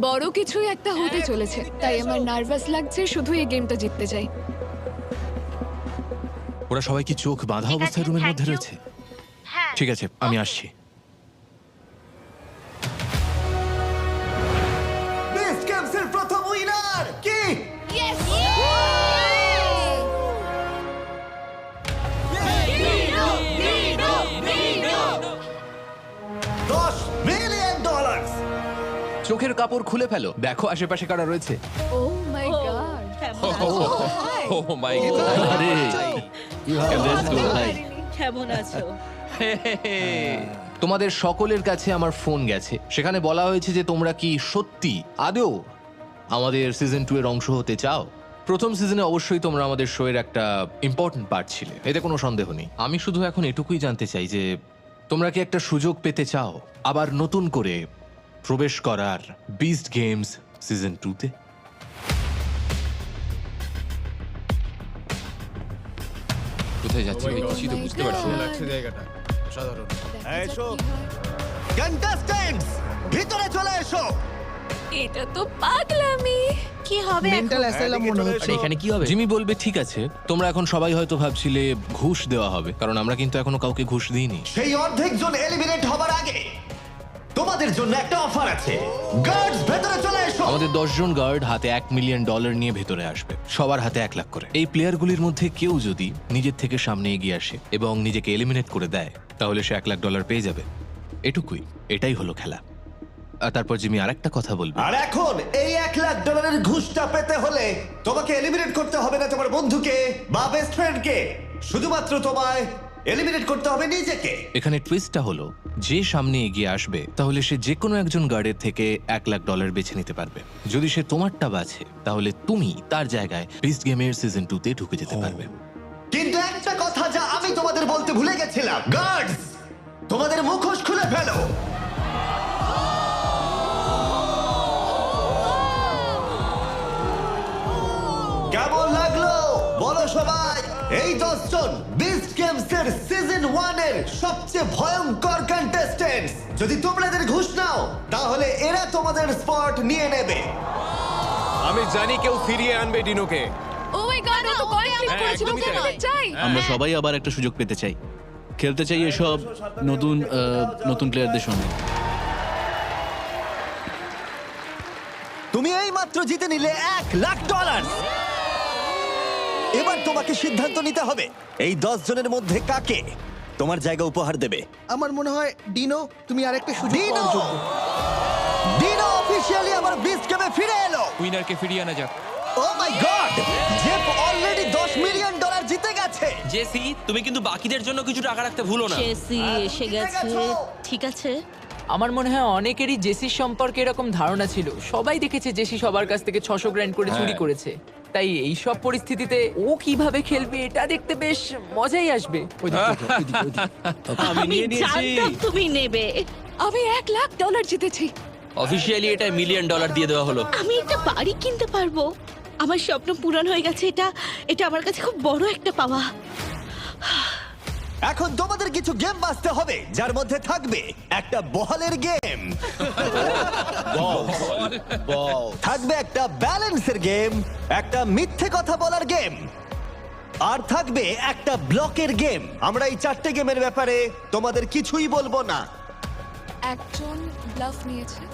বড় কিছুই একটা হতে চলেছে, তাই আমার নার্ভাস লাগছে। শুধু এই গেমটা জিততে চাই। ওরা সবাই কি চোখ বাঁধা অবস্থায় রুমের মধ্যে রয়েছে? ঠিক আছে, আমি আসছি। বেস্ট গেমসের প্রথম উইনার কি? $10 মিলিয়ন। চোখের কাপড় খুলে ফেলো, দেখো আশেপাশে কারা রয়েছে। ও মাই গড। ও মাই গড! আরে Let's go, ভাই। কেমন আছো? তোমাদের সকলের কাছে আমার ফোন গেছে, সেখানে বলা হয়েছে যে তোমরা কি সত্যি আদৌ আমাদের সিজন 2 এর অংশ হতে চাও। প্রথম সিজনে অবশ্যই তোমরা আমাদের শো এর একটা ইম্পর্টেন্ট পার্ট ছিলে, এতে কোনো সন্দেহ নেই। আমি শুধু এখন এটুকুই জানতে চাই যে তোমরা কি একটা সুযোগ পেতে চাও আবার নতুন করে প্রবেশ করার বিস্ট গেমস সিজন 2 তে? কোথায় যাচ্ছি আমি কিছুই তো বুঝতে পারছি না। লাগছে জায়গাটা অসাধারণ। এসো কন্টেস্ট্যান্টস, ভিতরে চলে এসো। এটা তো পাগলামি। কি হবে মেন্টাল অ্যাসাইলাম মনে হচ্ছে। এখানে কি হবে? জিমি বলবে ঠিক আছে, তোমরা এখন সবাই হয়তো ভাবছিলে ঘুষ দেওয়া হবে, কারণ আমরা কিন্তু এখনো কাউকে ঘুষ দিইনি। সেই অর্ধেক জন এলিমিনেট হবার আগে তোমাদের জন্য একটা অফার আছে। গার্ডস, ভেতরে চলে এসো। আমাদের 10 জন গার্ড হাতে $1 মিলিয়ন নিয়ে ভেতরে আসবে, সবার হাতে 1 লাখ করে। এই প্লেয়ারগুলির মধ্যে কেউ যদি নিজের থেকে সামনে এগিয়ে আসে এবং নিজেকে এলিমিনেট করে দেয়, তাহলে সে $1 লাখ পেয়ে যাবে। এটুকুই, এটাই হলো খেলা। আর তারপর জিমি আরেকটা কথা বলবে। আর এখন এই $1 লাখ ঘুষটা পেতে হলে তোমাকে এলিমিনেট করতে হবে না তোমার বন্ধুকে বা বেস্ট ফ্রেন্ডকে, শুধুমাত্র তোমায় এলিমিনেট করতে হবে নিজেকে। এখানে টুইস্টটা হলো, যে সামনে এগিয়ে আসবে তাহলে সে যে কোনো একজন গার্ডের থেকে $1 লাখ বেছে নিতে পারবে। যদি সে তোমারটা বাছে, তাহলে তুমি তার জায়গায় বিস্ট গেমের সিজন 2 তে ঢুকে যেতে পারবে। কিন্তু একটা কথা যা আমি তোমাদের বলতে ভুলে গেছিলাম, গার্ডস, তোমাদের মুখোশ খুলে ফেলো। কেমন লাগলো বলো সবাই? এই 10 জন বিস্ট গেমস এর সিজন 1 এর সবচেয়ে ভয়ঙ্কর কন্টেস্টেন্টস। যদি তোমরা এদের ঘুষ নাও, তাহলে এরা তোমাদের স্পট নিয়ে নেবে। আমি জানি কেউ ফিরিয়ে আনবে ডিনোকে। ও মাই গড, ও তো পয়েন্ট ক্লিক করেছিল। একদমই ওকে তাই। আমি চাই। আমরা সবাই আবার একটা সুযোগ পেতে চাই, খেলতে চাই এসব নতুন প্লেয়ারদের সঙ্গে। তুমি এই মাত্র জিতে নিলে $1 লাখ। এবার তোমাকে সিদ্ধান্ত নিতে হবে এই 10 জনের মধ্যে কাকে তোমার জায়গা উপহার দেবে। আমার মনে হয় ডিনো, তুমি আরেকটা সুযোগ ডিনো! পাওয়ার যোগ্য। ডিনো অফিশিয়ালি আবার বিস্ট গেমে ফিরে এলো। উইনারকে ফিরিয়ে আনা যাক। ও মাই গড, জেফ অলরেডি $10 মিলিয়ন জিতে গেছে। জেসি, তুমি কিন্তু বাকিদের জন্য কিছু টাকা রাখতে ভুলো না। জেসি এসে গেছে। ঠিক আছে, আমার মনে হয় অনেকেরই জেসির সম্পর্কে এরকম ধারণা ছিল, সবাই দেখেছে জেসি সবার কাছ থেকে 600 গ্র্যান্ড করে চুরি করেছে, তাই এই সব পরিস্থিতিতে ও কিভাবে খেলবে এটা দেখতে বেশ মজাই আসবে। আমি নিয়ে নিয়েছি। জানতাম তুমি নেবে। আমি $1,00,000 জিতেছি। অফিসিয়ালি এটা $1 মিলিয়ন দিয়ে দেওয়া হলো। আমি একটা বাড়ি কিনতে পারবো। আমার স্বপ্ন পূরণ হয়ে গেছে। এটা আমার কাছে খুব বড় একটা পাওয়া। এখন তোমাদের কিছু গেম বাজতে হবে, যার মধ্যে থাকবে একটা বলের গেম, থাকবে একটা ব্যালেন্সের গেম, একটা মিথ্যে কথা বলার গেম, আর থাকবে একটা ব্লকের গেম। আমরা এই 4টে গেমের ব্যাপারে তোমাদের কিছুই বলবো না। একজন ব্লাফ নিয়েছে।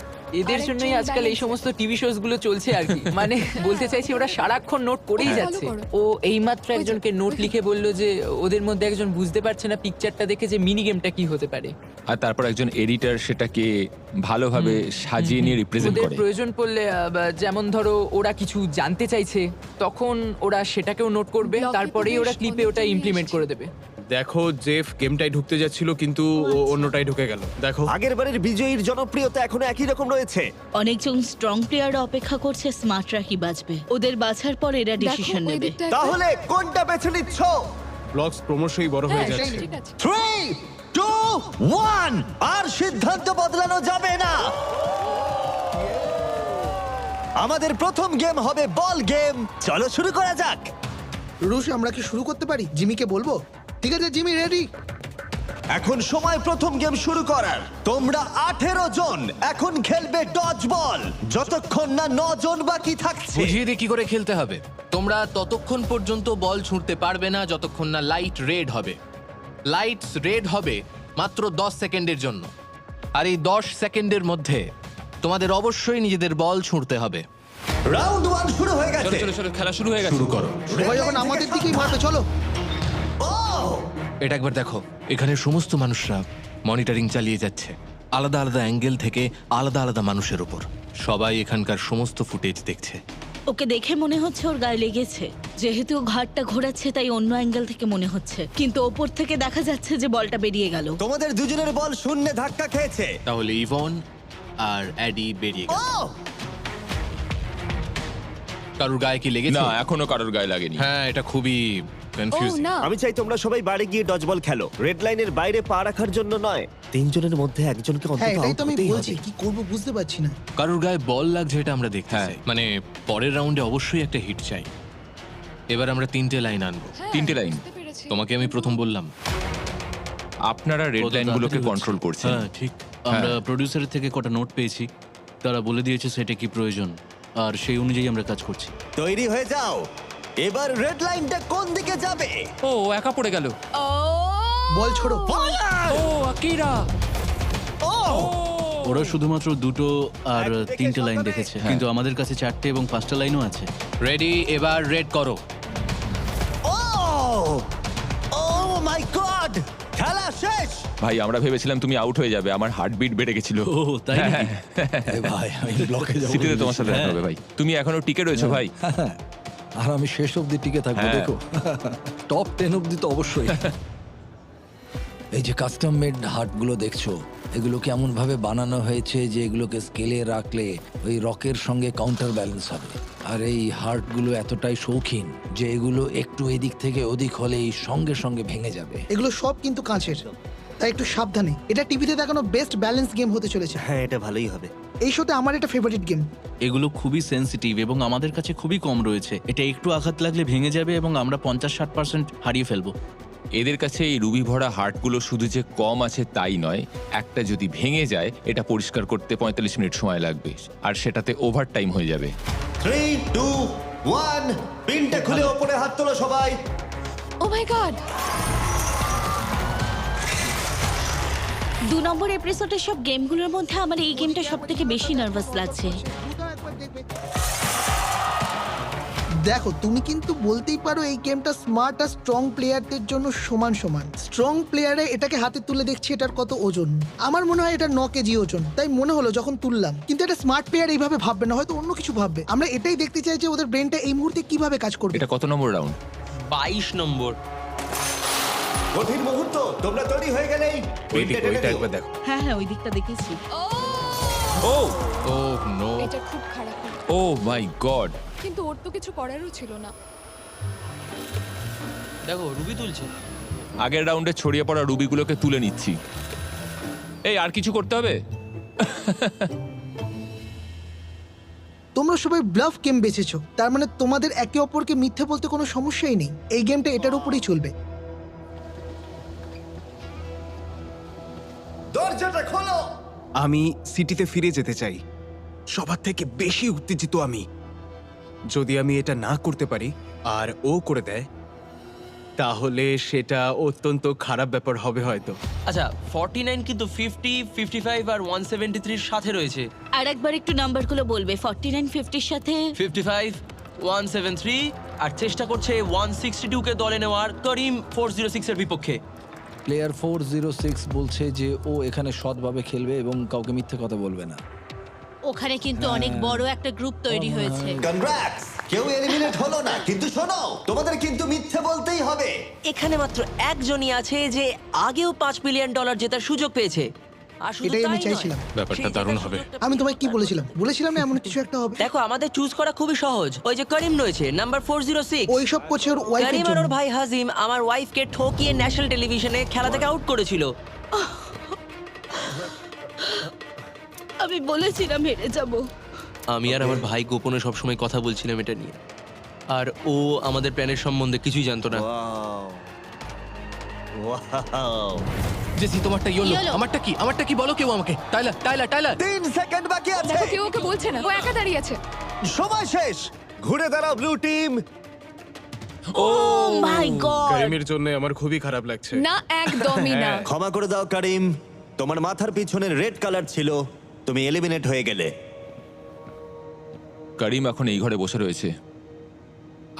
এদের জন্যই আজকাল এই সমস্ত টিভি শোজ গুলো চলছে আর কি। মানে বলতে চাইছি ওরা সারাক্ষণ নোট করেই যাচ্ছে। ও এইমাত্র একজনকে নোট লিখে বলল যে ওদের মধ্যে একজন বুঝতে পারছে না পিকচারটা দেখে যে মিনি গেমটা কি হতে পারে, আর তারপর একজন এডিটর সেটাকে ভালোভাবে সাজিয়ে নিয়ে রিপ্রেজেন্ট ওদের করে। প্রয়োজন পড়লে যেমন ধরো ওরা কিছু জানতে চাইছে তখন ওরা সেটাকেও নোট করবে, ব্লকে তো তারপরেই ওরা বেশ ক্লিপে ওটা অনেকেই ইমপ্লিমেন্ট এসেছে। করে দেবে। দেখো জেফ গেমটাই ঢুকতে যাচ্ছিল কিন্তু ও অন্যটাই ঢুকে গেল। দেখো আগের বারের বিজয়ীর জনপ্রিয়তা এখনো একই রকম রয়েছে। অনেকজন স্ট্রং প্লেয়ার অপেক্ষা করছে স্মার্টরা কি বাঁচবে। ওদের বাছার পর এরা ডিসিশন নেবে। তাহলে কোনটা বেছে নিচ্ছ? ব্লগস ক্রমশই বড় হয়ে হ্যাঁ, যাচ্ছে। ঠিক আছে। 3, 2, 1, আর সিদ্ধান্ত বদলানো যাবে না। আমাদের প্রথম গেম হবে বল গেম। চলো শুরু করা যাক। রুশ, আমরা কি শুরু করতে পারি? জিমিকে বলবো? ঠিক আছে জিমি, রেডি? এখন সময় প্রথম গেম শুরু করার। তোমরা 18 জন এখন খেলবে ডজ বল, যতক্ষণ না 9 জন বাকি থাকছে। বুঝিয়ে দিয়ে কি করে খেলতে হবে। তোমরা ততক্ষণ পর্যন্ত বল ছুঁড়তে পারবে না যতক্ষণ না লাইট রেড হবে। লাইটস রেড হবে মাত্র 10 সেকেন্ডের জন্য, আর এই 10 সেকেন্ডের মধ্যে তোমাদের অবশ্যই নিজেদের বল ছুঁড়তে হবে। রাউন্ড 1 শুরু হয়ে চলো গেছে। চলো চলো, খেলা শুরু হয়ে গেছে। শুরু করো। সবাই যখন আমাদের দিকেই মারবে, চলো। এটা একবার দেখো, এখানে সমস্ত মানুষরা মনিটরিং চালিয়ে যাচ্ছে, আলাদা আলাদা অ্যাঙ্গেল থেকে আলাদা আলাদা মানুষের উপর। সবাই এখানকার সমস্ত ফুটেজ দেখছে। ওকে দেখে মনে হচ্ছে ওর গায়ে লেগেছে। যেহেতু ও ঘাটটা ঘোরাচ্ছে তাই অন্য অ্যাঙ্গেল থেকে মনে হচ্ছে, কিন্তু ওপর থেকে দেখা যাচ্ছে যে বলটা বেরিয়ে গেল। তোমাদের দুজনের বল শূন্যে ধাক্কা খেয়েছে। তাহলে ইভন আর অ্যাডি বেরিয়ে গেল। ও কারুর গায়ে কি লেগেছে? না, এখনো কারোর গায়ে লাগেনি। হ্যাঁ, এটা খুবই ও কনফিউজিং। না, আমি চাই তোমরা সবাই বাড়ি গিয়ে ডজ বল খেলো, রেড লাইনের বাইরে পা রাখার জন্য নয়। 3 জনের মধ্যে একজনকে হ্যাঁ, অন্তত এটাই আউট তো আমি হতেই বলছি, হবে। কি করব বুঝতে পারছি না। কারুর গায়ে বল লাগছে এটা আমরা দেখতে চাই। মানে পরের রাউন্ডে অবশ্যই একটা হিট চাই। এবার আমরা 3টে লাইন আনবো। হ্যাঁ, 3টে লাইন। বুঝতে পেরেছি। তোমাকে আমি প্রথম বললাম আপনারা রেড কত লাইনগুলোকে তাড়াতাড়ি কন্ট্রোল হচ্ছে। করছেন। হ্যাঁ ঠিক। আমরা প্রোডিউসারের থেকে কটা নোট পেয়েছি, তারা বলে দিয়েছে সেটা কি প্রয়োজন, আর সেই অনুযায়ী আমরা কাজ করছি। তৈরি হয়ে যাও। এবার রেড লাইনটা কোন দিকে যাবে? ও একা পড়ে গেল। ও বল ছোড়ো। ও আকিরা, ও ওরা শুধুমাত্র 2টো আর এক থেকে 3টে লাইন সকালে। দেখেছে, কিন্তু আমাদের কাছে 4টে এবং 5টা লাইনও আছে। রেডি, এবার রেড করো। ও ও মাই গড, খেলা শেষ। ভাই আমরা ভেবেছিলাম তুমি আউট হয়ে যাবে, আমার হার্টবিট বেড়ে গেছিল। ও তাই নাকি? ভাই আমি ব্লকে যাবো। সিটিতে তোমার সাথে দেখা হবে ভাই। তুমি এখনো টিকে রয়েছো ভাই। আর আমি শেষ অবধি টিকে থাকবো, হ্যাঁ। দেখো। টপ 10 অবধি তো অবশ্যই। এই যে কাস্টম মেড হার্টগুলো দেখছো, এগুলো কেমন ভাবে বানানো হয়েছে যে এগুলোকে স্কেলে রাখলে ওই রকের সঙ্গে কাউন্টার ব্যালেন্স হবে। আর এই হার্টগুলো এতটাই শৌখিন যে এগুলো একটু এদিক থেকে ওদিক হলেই সঙ্গে সঙ্গে ভেঙে যাবে। এগুলো সব কিন্তু কাঁচের, তাই একটু সাবধানে। এটা টিভিতে দেখানো বেস্ট ব্যালেন্স গেম হতে চলেছে। হ্যাঁ, এটা ভালোই হবে। এই শোতে আমার এটা ফেভারিট গেম। এগুলো খুবই সেনসিটিভ এবং আমাদের কাছে খুবই কম রয়েছে। এটা একটু আঘাত লাগলে ভেঙে যাবে এবং আমরা 50-60% হারিয়ে ফেলবো। এদের কাছে এই রুবি ভরা হার্টগুলো শুধু যে কম আছে তাই নয়, একটা যদি ভেঙে যায় এটা পরিষ্কার করতে 45 মিনিট সময় লাগবে, আর সেটাতে ওভার টাইম হয়ে যাবে। 3, 2, 1, পিনটা খুলে ওপরে হাত তোলো সবাই। ও মাই গড, 2 নম্বর এপিসোডের সব গেমগুলোর মধ্যে আমার এই গেমটা সব থেকে বেশি নার্ভাস লাগছে। দেখো, তুমি কিন্তু বলতেই পারো এই গেমটা স্মার্ট আর স্ট্রং প্লেয়ারদের জন্য সমান সমান। স্ট্রং প্লেয়ারে এটাকে হাতে তুলে দেখছি এটার কত ওজন। আমার মনে হয় এটা 9 কেজি ওজন, তাই মনে হলো যখন তুললাম। কিন্তু এটা স্মার্ট প্লেয়ার এইভাবে ভাববে না, হয়তো অন্য কিছু ভাববে। আমরা এটাই দেখতে চাই যে ওদের ব্রেনটা এই মুহূর্তে কিভাবে কাজ করবে। এটা কত নম্বর রাউন্ড? 22 নম্বর। কঠিন মুহূর্ত, তোমরা তৈরি হয়ে গেলেই ওইটা টেনে দিও। একবার দেখো। হ্যাঁ হ্যাঁ ওই দিকটা দেখেছি। ও ও নো। এটা খুব খারাপ হলো। ও মাই গড। কিন্তু ওর তো কিছু করারও ছিল না। দেখো রুবি তুলছে। আগের রাউন্ডে ছড়িয়ে পড়া রুবিগুলোকে তুলে নিচ্ছি। এই আর কিছু করতে হবে? তোমরা সবাই ব্লাফ গেম বেছেছো, তার মানে তোমাদের একে অপরকে মিথ্যে বলতে কোনো সমস্যাই নেই। এই গেমটা এটার উপরেই চলবে। দরজাটা খোলো। আমি সিটিতে ফিরে যেতে চাই। সবার থেকে বেশি উত্তেজিত আমি। যদি আমি এটা না করতে পারি আর ও করে দেয়, তাহলে সেটা অত্যন্ত খারাপ ব্যাপার হবে হয়তো। আচ্ছা 49 কিন্তু 50, 55 আর 173 এর সাথে রয়েছে। আর একবার একটু নাম্বারগুলো বলবে। 49 50 সাথে 55, 173 আর চেষ্টা করছে 162 কে দলে নেওয়ার করিম 406 এর বিপক্ষে। প্লেয়ার 406 বলছে যে ও এখানে সৎভাবে খেলবে এবং কাউকে মিথ্যে কথা বলবে না। ওখানে কিন্তু অনেক বড় একটা গ্রুপ তৈরি হয়েছে। কনগ্রাটস, কেউ এলিমিনেট হলো না। কিন্তু শোনো, তোমাদের কিন্তু মিথ্যে বলতেই হবে। এখানে মাত্র একজনই আছে যে আগেও $5 মিলিয়ন জেতার সুযোগ পেয়েছে। আর শুধু এটাই আমি তাই চাইছিলাম। নয়, ব্যাপারটা সেই দারুণ জেতার হবে। সুযোগটা আমি তোমায় কি বলেছিলাম? বলেছিলাম না এমন কিছু একটা হবে। দেখো আমাদের চুজ করা খুবই সহজ। ওই যে করিম রয়েছে নাম্বার 406। ওই সব করছে ওর ওয়াইফের করিম আর জন্য। ওর ভাই হাজিম আমার ওয়াইফকে ঠকিয়ে ন্যাশনাল টেলিভিশনে খেলা থেকে আউট করেছিল। আমি বলেছিলাম হেরে যাব। আমি আর আমার ভাই গোপনে সবসময় কথা বলছিলাম এটা নিয়ে। আর ও আমাদের প্ল্যানের সম্বন্ধে কিছুই জানতো না। ওয়াও, জেসি তোমারটা ইয়েলো, Yellow। আমারটা কি বলো কেউ আমাকে। টাইলার টাইলার টাইলার 3 সেকেন্ড বাকি আছে। দেখো কেউ ওকে বলছে না, ও একা দাঁড়িয়ে আছে। সময় শেষ। ঘুরে দাঁড়াও ব্লু টিম। ও মাই গড। করিমের জন্য আমার খুবই খারাপ লাগছে। না একদমই না। ক্ষমা করে দাও করিম, তোমার মাথার পিছনে রেড কালার ছিল, তুমি এলিমিনেট হয়ে গেলে। করিম এখন এই ঘরে বসে রয়েছে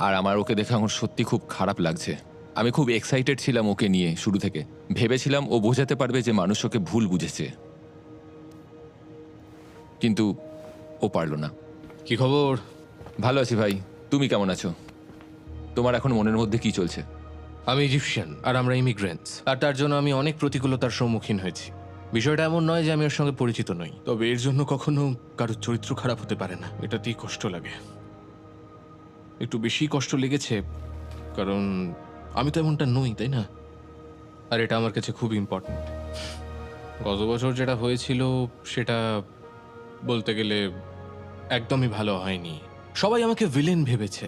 আর আমার ওকে দেখে এখন সত্যি খুব খারাপ লাগছে। আমি খুব এক্সাইটেড ছিলাম ওকে নিয়ে শুরু থেকে। ভেবেছিলাম ও বোঝাতে পারবে যে মানুষ ওকে ভুল বুঝেছে, কিন্তু ও পারল না। কি খবর? ভালো আছি ভাই, তুমি কেমন আছো? তোমার এখন মনের মধ্যে কি চলছে? আমি ইজিপশিয়ান আর আমরা ইমিগ্রেন্টস, আর তার জন্য আমি অনেক প্রতিকূলতার সম্মুখীন হয়েছি। বিষয়টা এমন নয় যে আমি ওর সঙ্গে পরিচিত নই, তবে এর জন্য কখনো কারোর চরিত্র খারাপ হতে পারে না। এটাতেই কষ্ট লাগে। একটু বেশি কষ্ট লেগেছে কারণ আমি তো এমনটা নই, তাই না? আর এটা আমার কাছে খুব ইম্পর্ট্যান্ট। গত বছর যেটা হয়েছিল সেটা বলতে গেলে একদমই ভালো হয়নি। সবাই আমাকে ভিলেন ভেবেছে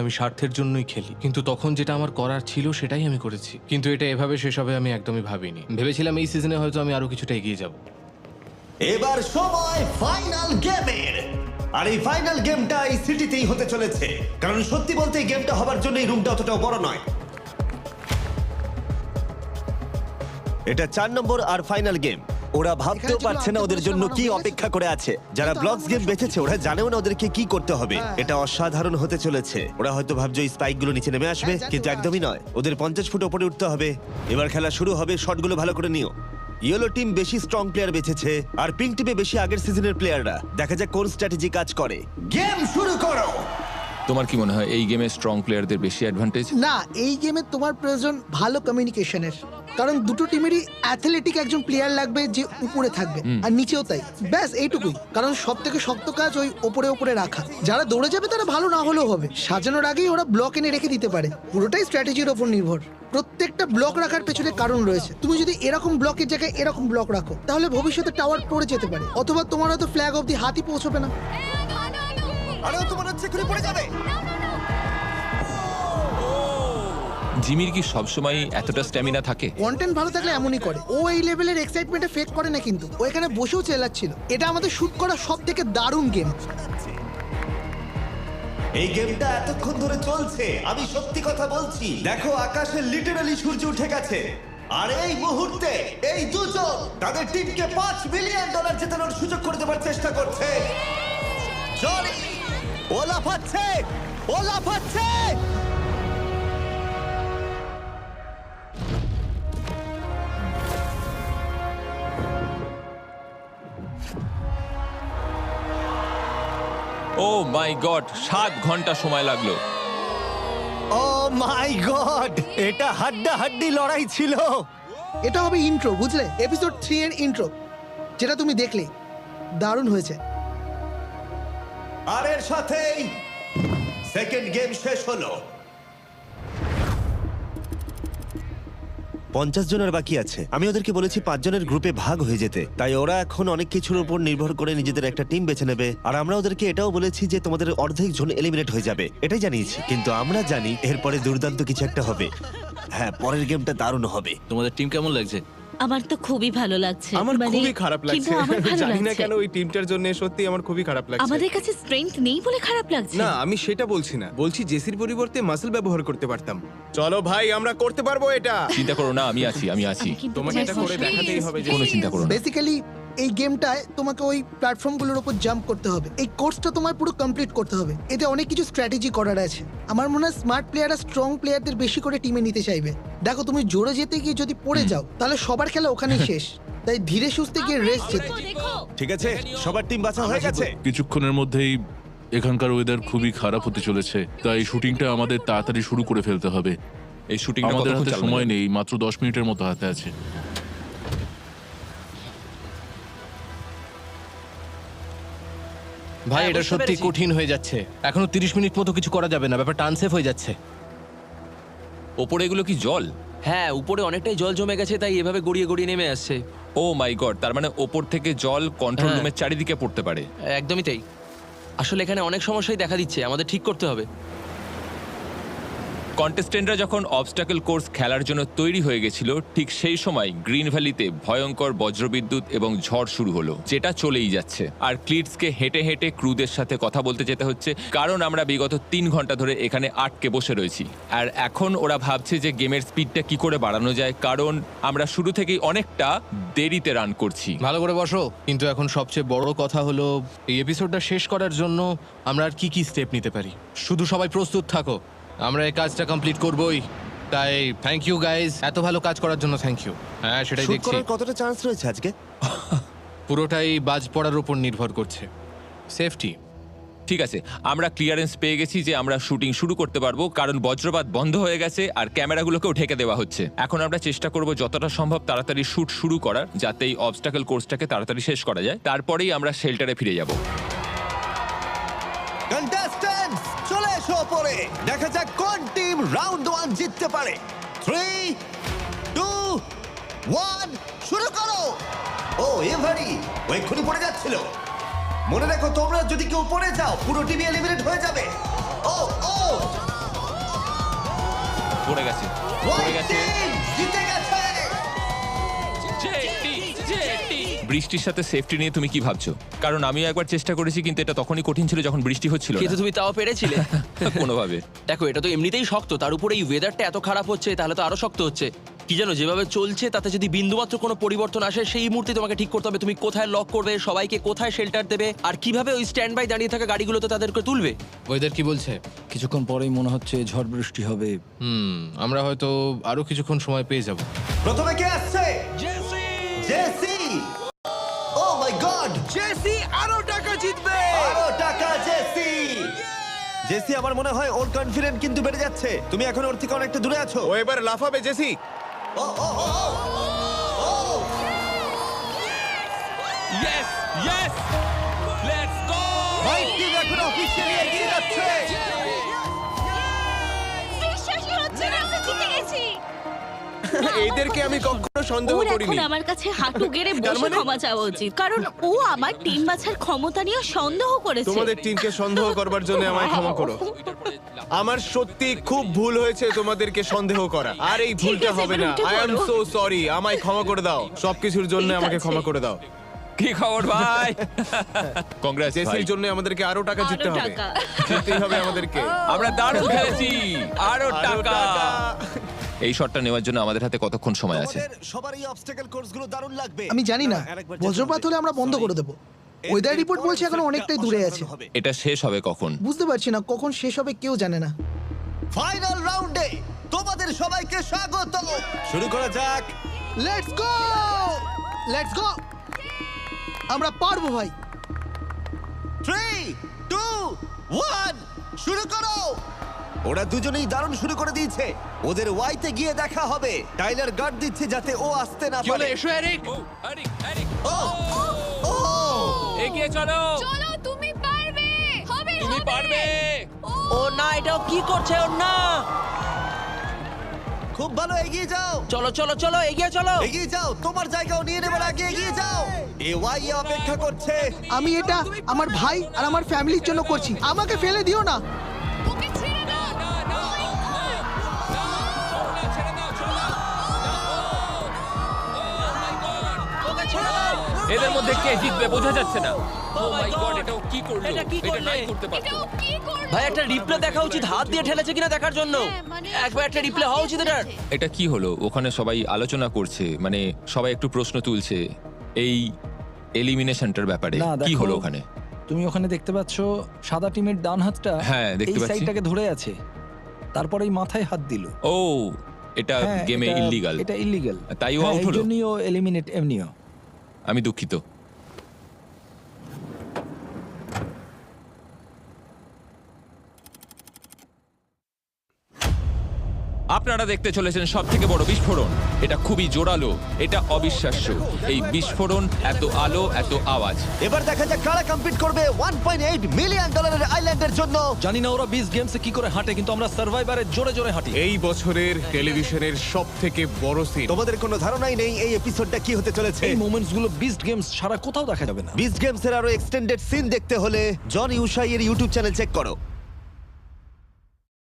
আমি স্বার্থের জন্যই খেলি, কিন্তু তখন যেটা আমার করার ছিল সেটাই আমি করেছি। কিন্তু এটা এভাবে শেষ হবে আমি একদমই ভাবিনি। ভেবেছিলাম এই সিজনে হয়তো আমি আরো কিছুটা এগিয়ে যাব। এবার সময় ফাইনাল গেমের। আর এই ফাইনাল গেমটা এই সিটিতেই হতে চলেছে, কারণ সত্যি বলতে এই গেমটা হবার জন্য এই রুমটা অতটাও বড় নয়। এটা 4 নম্বর আর ফাইনাল গেম। ওরা ভাবতেও পারছে না ওদের জন্য কি অপেক্ষা করে আছে। যারা ব্লকস গেম বেঁচেছে ওরা জানেও না ওদেরকে কি করতে হবে। এটা অসাধারণ হতে চলেছে। ওরা হয়তো ভাবছে এই স্পাইক গুলো নিচে নেমে আসবে, কিন্তু একদমই নয়। ওদের 50 ফুট উপরে উঠতে হবে। এবার খেলা শুরু হবে, শটগুলো ভালো করে নিও। ইয়েলো টিম বেশি স্ট্রং প্লেয়ার বেঁচেছে আর পিঙ্ক টিমে বেশি আগের সিজনের প্লেয়াররা। দেখা যাক কোন স্ট্র্যাটেজি কাজ করে। গেম শুরু করো। তোমার কি মনে হয় এই গেমে স্ট্রং প্লেয়ারদের বেশি অ্যাডভান্টেজ? না, এই গেমে তোমার প্রয়োজন ভালো কমিউনিকেশনের। কারণ দুটো টিমেরই অ্যাথলেটিক একজন প্লেয়ার লাগবে যে উপরে থাকবে আর নিচেও তাই। ব্যাস এইটুকুই। কারণ সব থেকে শক্ত কাজ ওই ওপরে ওপরে রাখা। যারা দৌড়ে যাবে তারা ভালো না হলেও হবে। সাজানোর আগেই ওরা ব্লক এনে রেখে দিতে পারে। পুরোটাই স্ট্র্যাটেজির ওপর নির্ভর। প্রত্যেকটা ব্লক রাখার পেছনে কারণ রয়েছে। তুমি যদি এরকম ব্লকের জায়গায় এরকম ব্লক রাখো তাহলে ভবিষ্যতে টাওয়ার পড়ে যেতে পারে, অথবা তোমার হয়তো ফ্ল্যাগ অব্দি হাতই পৌঁছবে না। আরে তোমার হচ্ছে ঘুরে পড়ে যাবে। জিমির কি সবসময় এতটা স্ট্যামিনা থাকে? কন্টেন্ট ভালো থাকলে এমনই করে। ও এই লেভেলের এক্সাইটমেন্টে ফেক করে না, কিন্তু ও এখানে বসেও চেল্লাচ্ছিল। এটা আমাদের শুট করা সব থেকে দারুণ গেম। এই গেমটা এতক্ষণ ধরে চলছে, আমি সত্যি কথা বলছি। দেখো আকাশে লিটারালি সূর্য উঠে গেছে। আর এই মুহূর্তে এই দুজন তাদের টিমকে $5 মিলিয়ন জেতানোর সুযোগ করে দেওয়ার চেষ্টা করছে। জনি ও লাফাচ্ছে, ও লাফাচ্ছে। ও মাই গড, 7 ঘন্টা সময় লাগলো। ও মাই গড, এটা হাড্ডাহাড্ডি লড়াই ছিল। এটা হবে ইন্ট্রো, বুঝলে? এপিসোড 3 এর ইন্ট্রো, যেটা তুমি দেখলে। দারুণ হয়েছে। আর এর সাথেই সেকেন্ড গেম শেষ হলো। 50 জনের বাকি আছে। আমি ওদেরকে বলেছি 5 জনের গ্রুপে ভাগ হয়ে যেতে, তাই ওরা এখন অনেক কিছুর উপর নির্ভর করে নিজেদের একটা টিম বেছে নেবে। আর আমরা ওদেরকে এটাও বলেছি যে তোমাদের অর্ধেক জন এলিমিনেট হয়ে যাবে, এটাই জানিয়েছি। কিন্তু আমরা জানি এরপরে দুর্দান্ত কিছু একটা হবে। হ্যাঁ, পরের গেমটা দারুণ হবে। তোমাদের টিম কেমন লাগছে? আমার তো খুবই ভালো লাগছে। আমার মানে, খুবই খারাপ কিন্তু লাগছে। আমার ভালো জানি না লাগছে। কেন ওই টিমটার জন্য সত্যি আমার খুবই খারাপ লাগছে। আমাদের কাছে স্ট্রেংথ নেই বলে খারাপ লাগছে। না, আমি সেটা বলছি না, বলছি জেসির পরিবর্তে মাসল ব্যবহার করতে পারতাম। চলো ভাই, আমরা করতে পারবো এটা। চিন্তা করো না, আমি আছি। আমি কিন্তু তোমাকে এটা করে দেখাতেই হবে। কোনো চিন্তা করো না। বেসিক্যালি এই গেমটায় তোমাকে ওই প্ল্যাটফর্মগুলোর উপর জাম্প করতে হবে। এই কোর্সটা তোমার পুরো কমপ্লিট করতে হবে। এতে অনেক কিছু স্ট্র্যাটেজি করার আছে। আমার মনে হয় স্মার্ট প্লেয়াররা স্ট্রং প্লেয়ারদের বেশি করে টিমে নিতে চাইবে। দেখো, তুমি জোরে যেতে গিয়ে যদি পড়ে যাও, তাহলে সবার খেলা ওখানেই শেষ। তাই ধীরে সুস্থে গিয়ে রেস্ট যেতে। ঠিক আছে, সবার টিম বাছা হয়ে গেছে। কিছুক্ষণের মধ্যেই এখানকার ওয়েদার খুবই খারাপ হতে চলেছে, তাই শুটিংটা আমাদের তাড়াতাড়ি শুরু করে ফেলতে হবে। এই শুটিংটা আমাদের কতক্ষণ হাতে চালানো সময় যাবে? নেই, মাত্র 10 মিনিটের মতো হাতে আছে। ভাই, এটা বুঝতে সত্যি পেরেছি। কঠিন হয়ে যাচ্ছে। এখনো 30 মিনিট মতো কিছু করা যাবে না, ব্যাপারটা আনসেফ হয়ে যাচ্ছে। ওপরে এগুলো কি জল? হ্যাঁ, উপরে অনেকটাই জল জমে গেছে, তাই এভাবে গড়িয়ে গড়িয়ে নেমে আসছে। ও মাই গড, তার মানে ওপর থেকে জল কন্ট্রোল হ্যাঁ। রুমের চারিদিকে পড়তে পারে। একদমই তাই। আসলে এখানে অনেক সমস্যাই দেখা দিচ্ছে, আমাদের ঠিক করতে হবে। কন্টেস্টেন্টরা যখন অবস্টাকল কোর্স খেলার জন্য তৈরি হয়ে গেছিল, ঠিক সেই সময় গ্রিন ভ্যালিতে ভয়ঙ্কর বজ্রবিদ্যুৎ এবং ঝড় শুরু হলো, যেটা চলেই যাচ্ছে। আর ক্লিটসকে হেঁটে হেঁটে ক্রুদের সাথে কথা বলতে যেতে হচ্ছে, কারণ আমরা বিগত 3 ঘন্টা ধরে এখানে আটকে বসে রয়েছি। আর এখন ওরা ভাবছে যে গেমের স্পিডটা কি করে বাড়ানো যায়, কারণ আমরা শুরু থেকেই অনেকটা দেরিতে রান করছি। ভালো করে বসো। কিন্তু এখন সবচেয়ে বড় কথা হলো, এই এপিসোডটা শেষ করার জন্য আমরা আর কি কি স্টেপ নিতে পারি। শুধু সবাই প্রস্তুত থাকো, আমরা এই কাজটা কমপ্লিট করবই। তাই থ্যাংক ইউ গাইজ, এত ভালো কাজ করার জন্য থ্যাংক ইউ। হ্যাঁ, সেটাই শুট দেখছি। করার কতটা চান্স রয়েছে আজকে? পুরোটাই বাজ পড়ার উপর নির্ভর করছে। সেফটি। ঠিক আছে, আমরা ক্লিয়ারেন্স পেয়ে গেছি যে আমরা শুটিং শুরু করতে পারবো, কারণ বজ্রপাত বন্ধ হয়ে গেছে আর ক্যামেরাগুলোকেও ঢেকে দেওয়া হচ্ছে। এখন আমরা চেষ্টা করব যতটা সম্ভব তাড়াতাড়ি শুট শুরু করার, যাতে এই অবস্টাকল কোর্সটাকে তাড়াতাড়ি শেষ করা যায়। তারপরেই আমরা শেল্টারে ফিরে যাব। কন্টেস্ট্যান্টস, চলে এসো ওপরে। দেখা যাক কোন টিম রাউন্ড 1 জিততে পারে। 3, 2, 1, শুরু করো। ও এভারি, ও এক্ষুনি পড়ে যাচ্ছিল। মনে রাখো, তোমরা যদি কেউ পড়ে যাও, পুরো টিম এলিমিনেট হয়ে যাবে। ও ও, পড়ে গেছে, পড়ে হোয়াইট গেছে। টিম জিতে গেছে। বৃষ্টির সাথে সেফটি নিয়ে তুমি কি ভাবছো? কারণ আমিও একবার চেষ্টা করেছি, কিন্তু এটা তখনই কঠিন ছিল যখন বৃষ্টি হচ্ছিল না। কিন্তু তুমি তাও পেরেছিলে। কোনোভাবে। দেখো, এটা তো এমনিতেই শক্ত, তার উপরে এই ওয়েদারটা এত খারাপ হচ্ছে, তাহলে তো আরো শক্ত হচ্ছে। কি জানো, যেভাবে চলছে তাতে যদি বিন্দুমাত্র কোনো পরিবর্তন আসে, সেই মুহূর্তে তোমাকে ঠিক করতে হবে তুমি কোথায় লক করবে, সবাইকে কোথায় শেল্টার দেবে, আর কিভাবে ওই স্ট্যান্ড বাই দাঁড়িয়ে থাকা গাড়িগুলোতে তাদেরকে তুলবে। ওয়েদার কি বলছে? কিছুক্ষণ পরেই মনে হচ্ছে ঝড় বৃষ্টি হবে। আমরা হয়তো আরো কিছুক্ষণ সময় পেয়ে যাব। প্রথমে কে আসছে? জেসি। ও মাই গড, জেসি আরো টাকা জিতবে। আরো টাকা জেসি। জেসি, আমার মনে হয় ওর কনফিডেন্স কিন্তু বেড়ে যাচ্ছে। তুমি এখন ওর থেকে অনেকটা দূরে আছো। ও এবার লাফাবে জেসি। ও ও ও ও, ও yes yes, let's go. White team এখন অফিশিয়ালি এগিয়ে যাচ্ছে। বিশ্বাসই হচ্ছে না আমরা জিতে গেছি। এদেরকে আমি কখনো সন্দেহ ওর করিনি। এখন আমার কাছে হাঁটু গেড়ে তার বসে মানে- ক্ষমা চাওয়া উচিত, কারণ ও আমার টিম বাছার ক্ষমতা নিয়ে সন্দেহ করেছে। তোমাদের টিমকে সন্দেহ করবার জন্য আমায় ক্ষমা করো। আমার সত্যি খুব ভুল হয়েছে তোমাদেরকে সন্দেহ করা, আর এই ভুলটা আছে, হবে না। এবার উঠে আই অ্যাম পড়ো। সো সরি, আমায় ক্ষমা করে দাও। সবকিছুর জন্য ঠিক আমাকে আছে। ক্ষমা করে দাও। কি খবর ভাই? কংগ্রেস ভাই, জেসির জন্য আমাদেরকে আরো টাকা আরো জিততে হবে। টাকা। জিততেই হবে আমাদেরকে। আমরা দারুণ খেলেছি। আরো আরো টাকা। টাকা। এই শটটা নেওয়ার জন্য আমাদের হাতে কতক্ষণ সময় আছে? তোমাদের সবারই অবস্টাকল কোর্সগুলো দারুণ লাগবে। আমি জানি না, আরেকবার বজ্রপাত হলে আমরা বন্ধ করে দেবো। ওয়েদার রিপোর্ট বলছে এখন অনেকটাই দূরে আছে। এটা শেষ হবে কখন? বুঝতে পারছি না কখন শেষ হবে, কেউ জানে না। ফাইনাল রাউন্ডে তোমাদের সবাইকে স্বাগত। শুরু করা যাক। Let's go, let's go. আমরা পারবো ভাই। 3, 2, 1, শুরু করো। ও ওরা দুজনেই দারুণ শুরু করে দিয়েছে। ওদের ওয়াইতে গিয়ে দেখা হবে। টাইলার গার্ড দিচ্ছে যাতে ও আসতে না পারে। এসো এরিক। ও! ও! এগিয়ে চলো, চলো তুমি পারবে হবে তুমি পারবে। ও না, এটাও কি করছে? ও না, খুব ভালো, এগিয়ে যাও, চলো চলো চলো, এগিয়ে চলো। এগিয়ে যাও, তোমার জায়গাও নিয়ে নেবার আগে এগিয়ে যাও। এ ওয়াই অপেক্ষা করছে। আমি এটা আমার ভাই আর আমার ফ্যামিলির জন্য করছি, আমাকে ফেলে দিও না। ওকে ছেড়ে দাও এদের মধ্যে কে জিতবে বোঝা যাচ্ছে না। ও মাই গড, এটা ও কি করলো? এটা কি করলে? নাই করতে পারতো। এটাও কি করবে ভাই একটা রিপ্লে দেখা উচিত, হাত দিয়ে ঠেলেছে কিনা দেখার জন্য। একবার একটা রিপ্লে হওয়া উচিত এটার। এটা কি হলো? ওখানে সবাই আলোচনা করছে, মানে সবাই একটু প্রশ্ন তুলছে এই এলিমিনেশনটার ব্যাপারে। না, কি দেখো, হলো ওখানে? তুমি ওখানে দেখতে পাচ্ছ সাদা টিমের ডান হাতটা হ্যাঁ, দেখতে এই পাচ্ছি। সাইডটাকে ধরে আছে, তারপরে এই মাথায় হাত দিল। ও, এটা হ্যাঁ, গেমে ইল্লিগাল। এটা ইল্লিগাল, তাই ও আউট হলো। এইজন্যই ও এলিমিনেট এমনিও। আমি দুঃখিত। আপনারা দেখতে চলেছেন সব থেকে বড় বিস্ফোরণ। এটা খুবই জোরালো, এটা অবিশ্বাস্য। এই বিস্ফোরণ, এত আলো, এত আওয়াজ। এবার দেখা যাক কারা কম্পিট করবে 1.8 মিলিয়ন ডলারের আইল্যান্ডের জন্য। জানি না ওরা 20 গেমসে কি করে হাঁটে, কিন্তু আমরা সার্ভাইভারে জোরে জোরে হাঁটি। এই বছরের টেলিভিশনের সব থেকে বড় সিন। তোমাদের কোনো ধারণাই নেই এই এপিসোডটা কি হতে চলেছে। এই মোমেন্টস গুলো বিস্ট গেমস ছাড়া কোথাও দেখা যাবে না। বিস্ট গেমস এর আরো এক্সটেন্ডেড সিন দেখতে হলে জন ইউসাই এর ইউটিউব চ্যানেল চেক করো।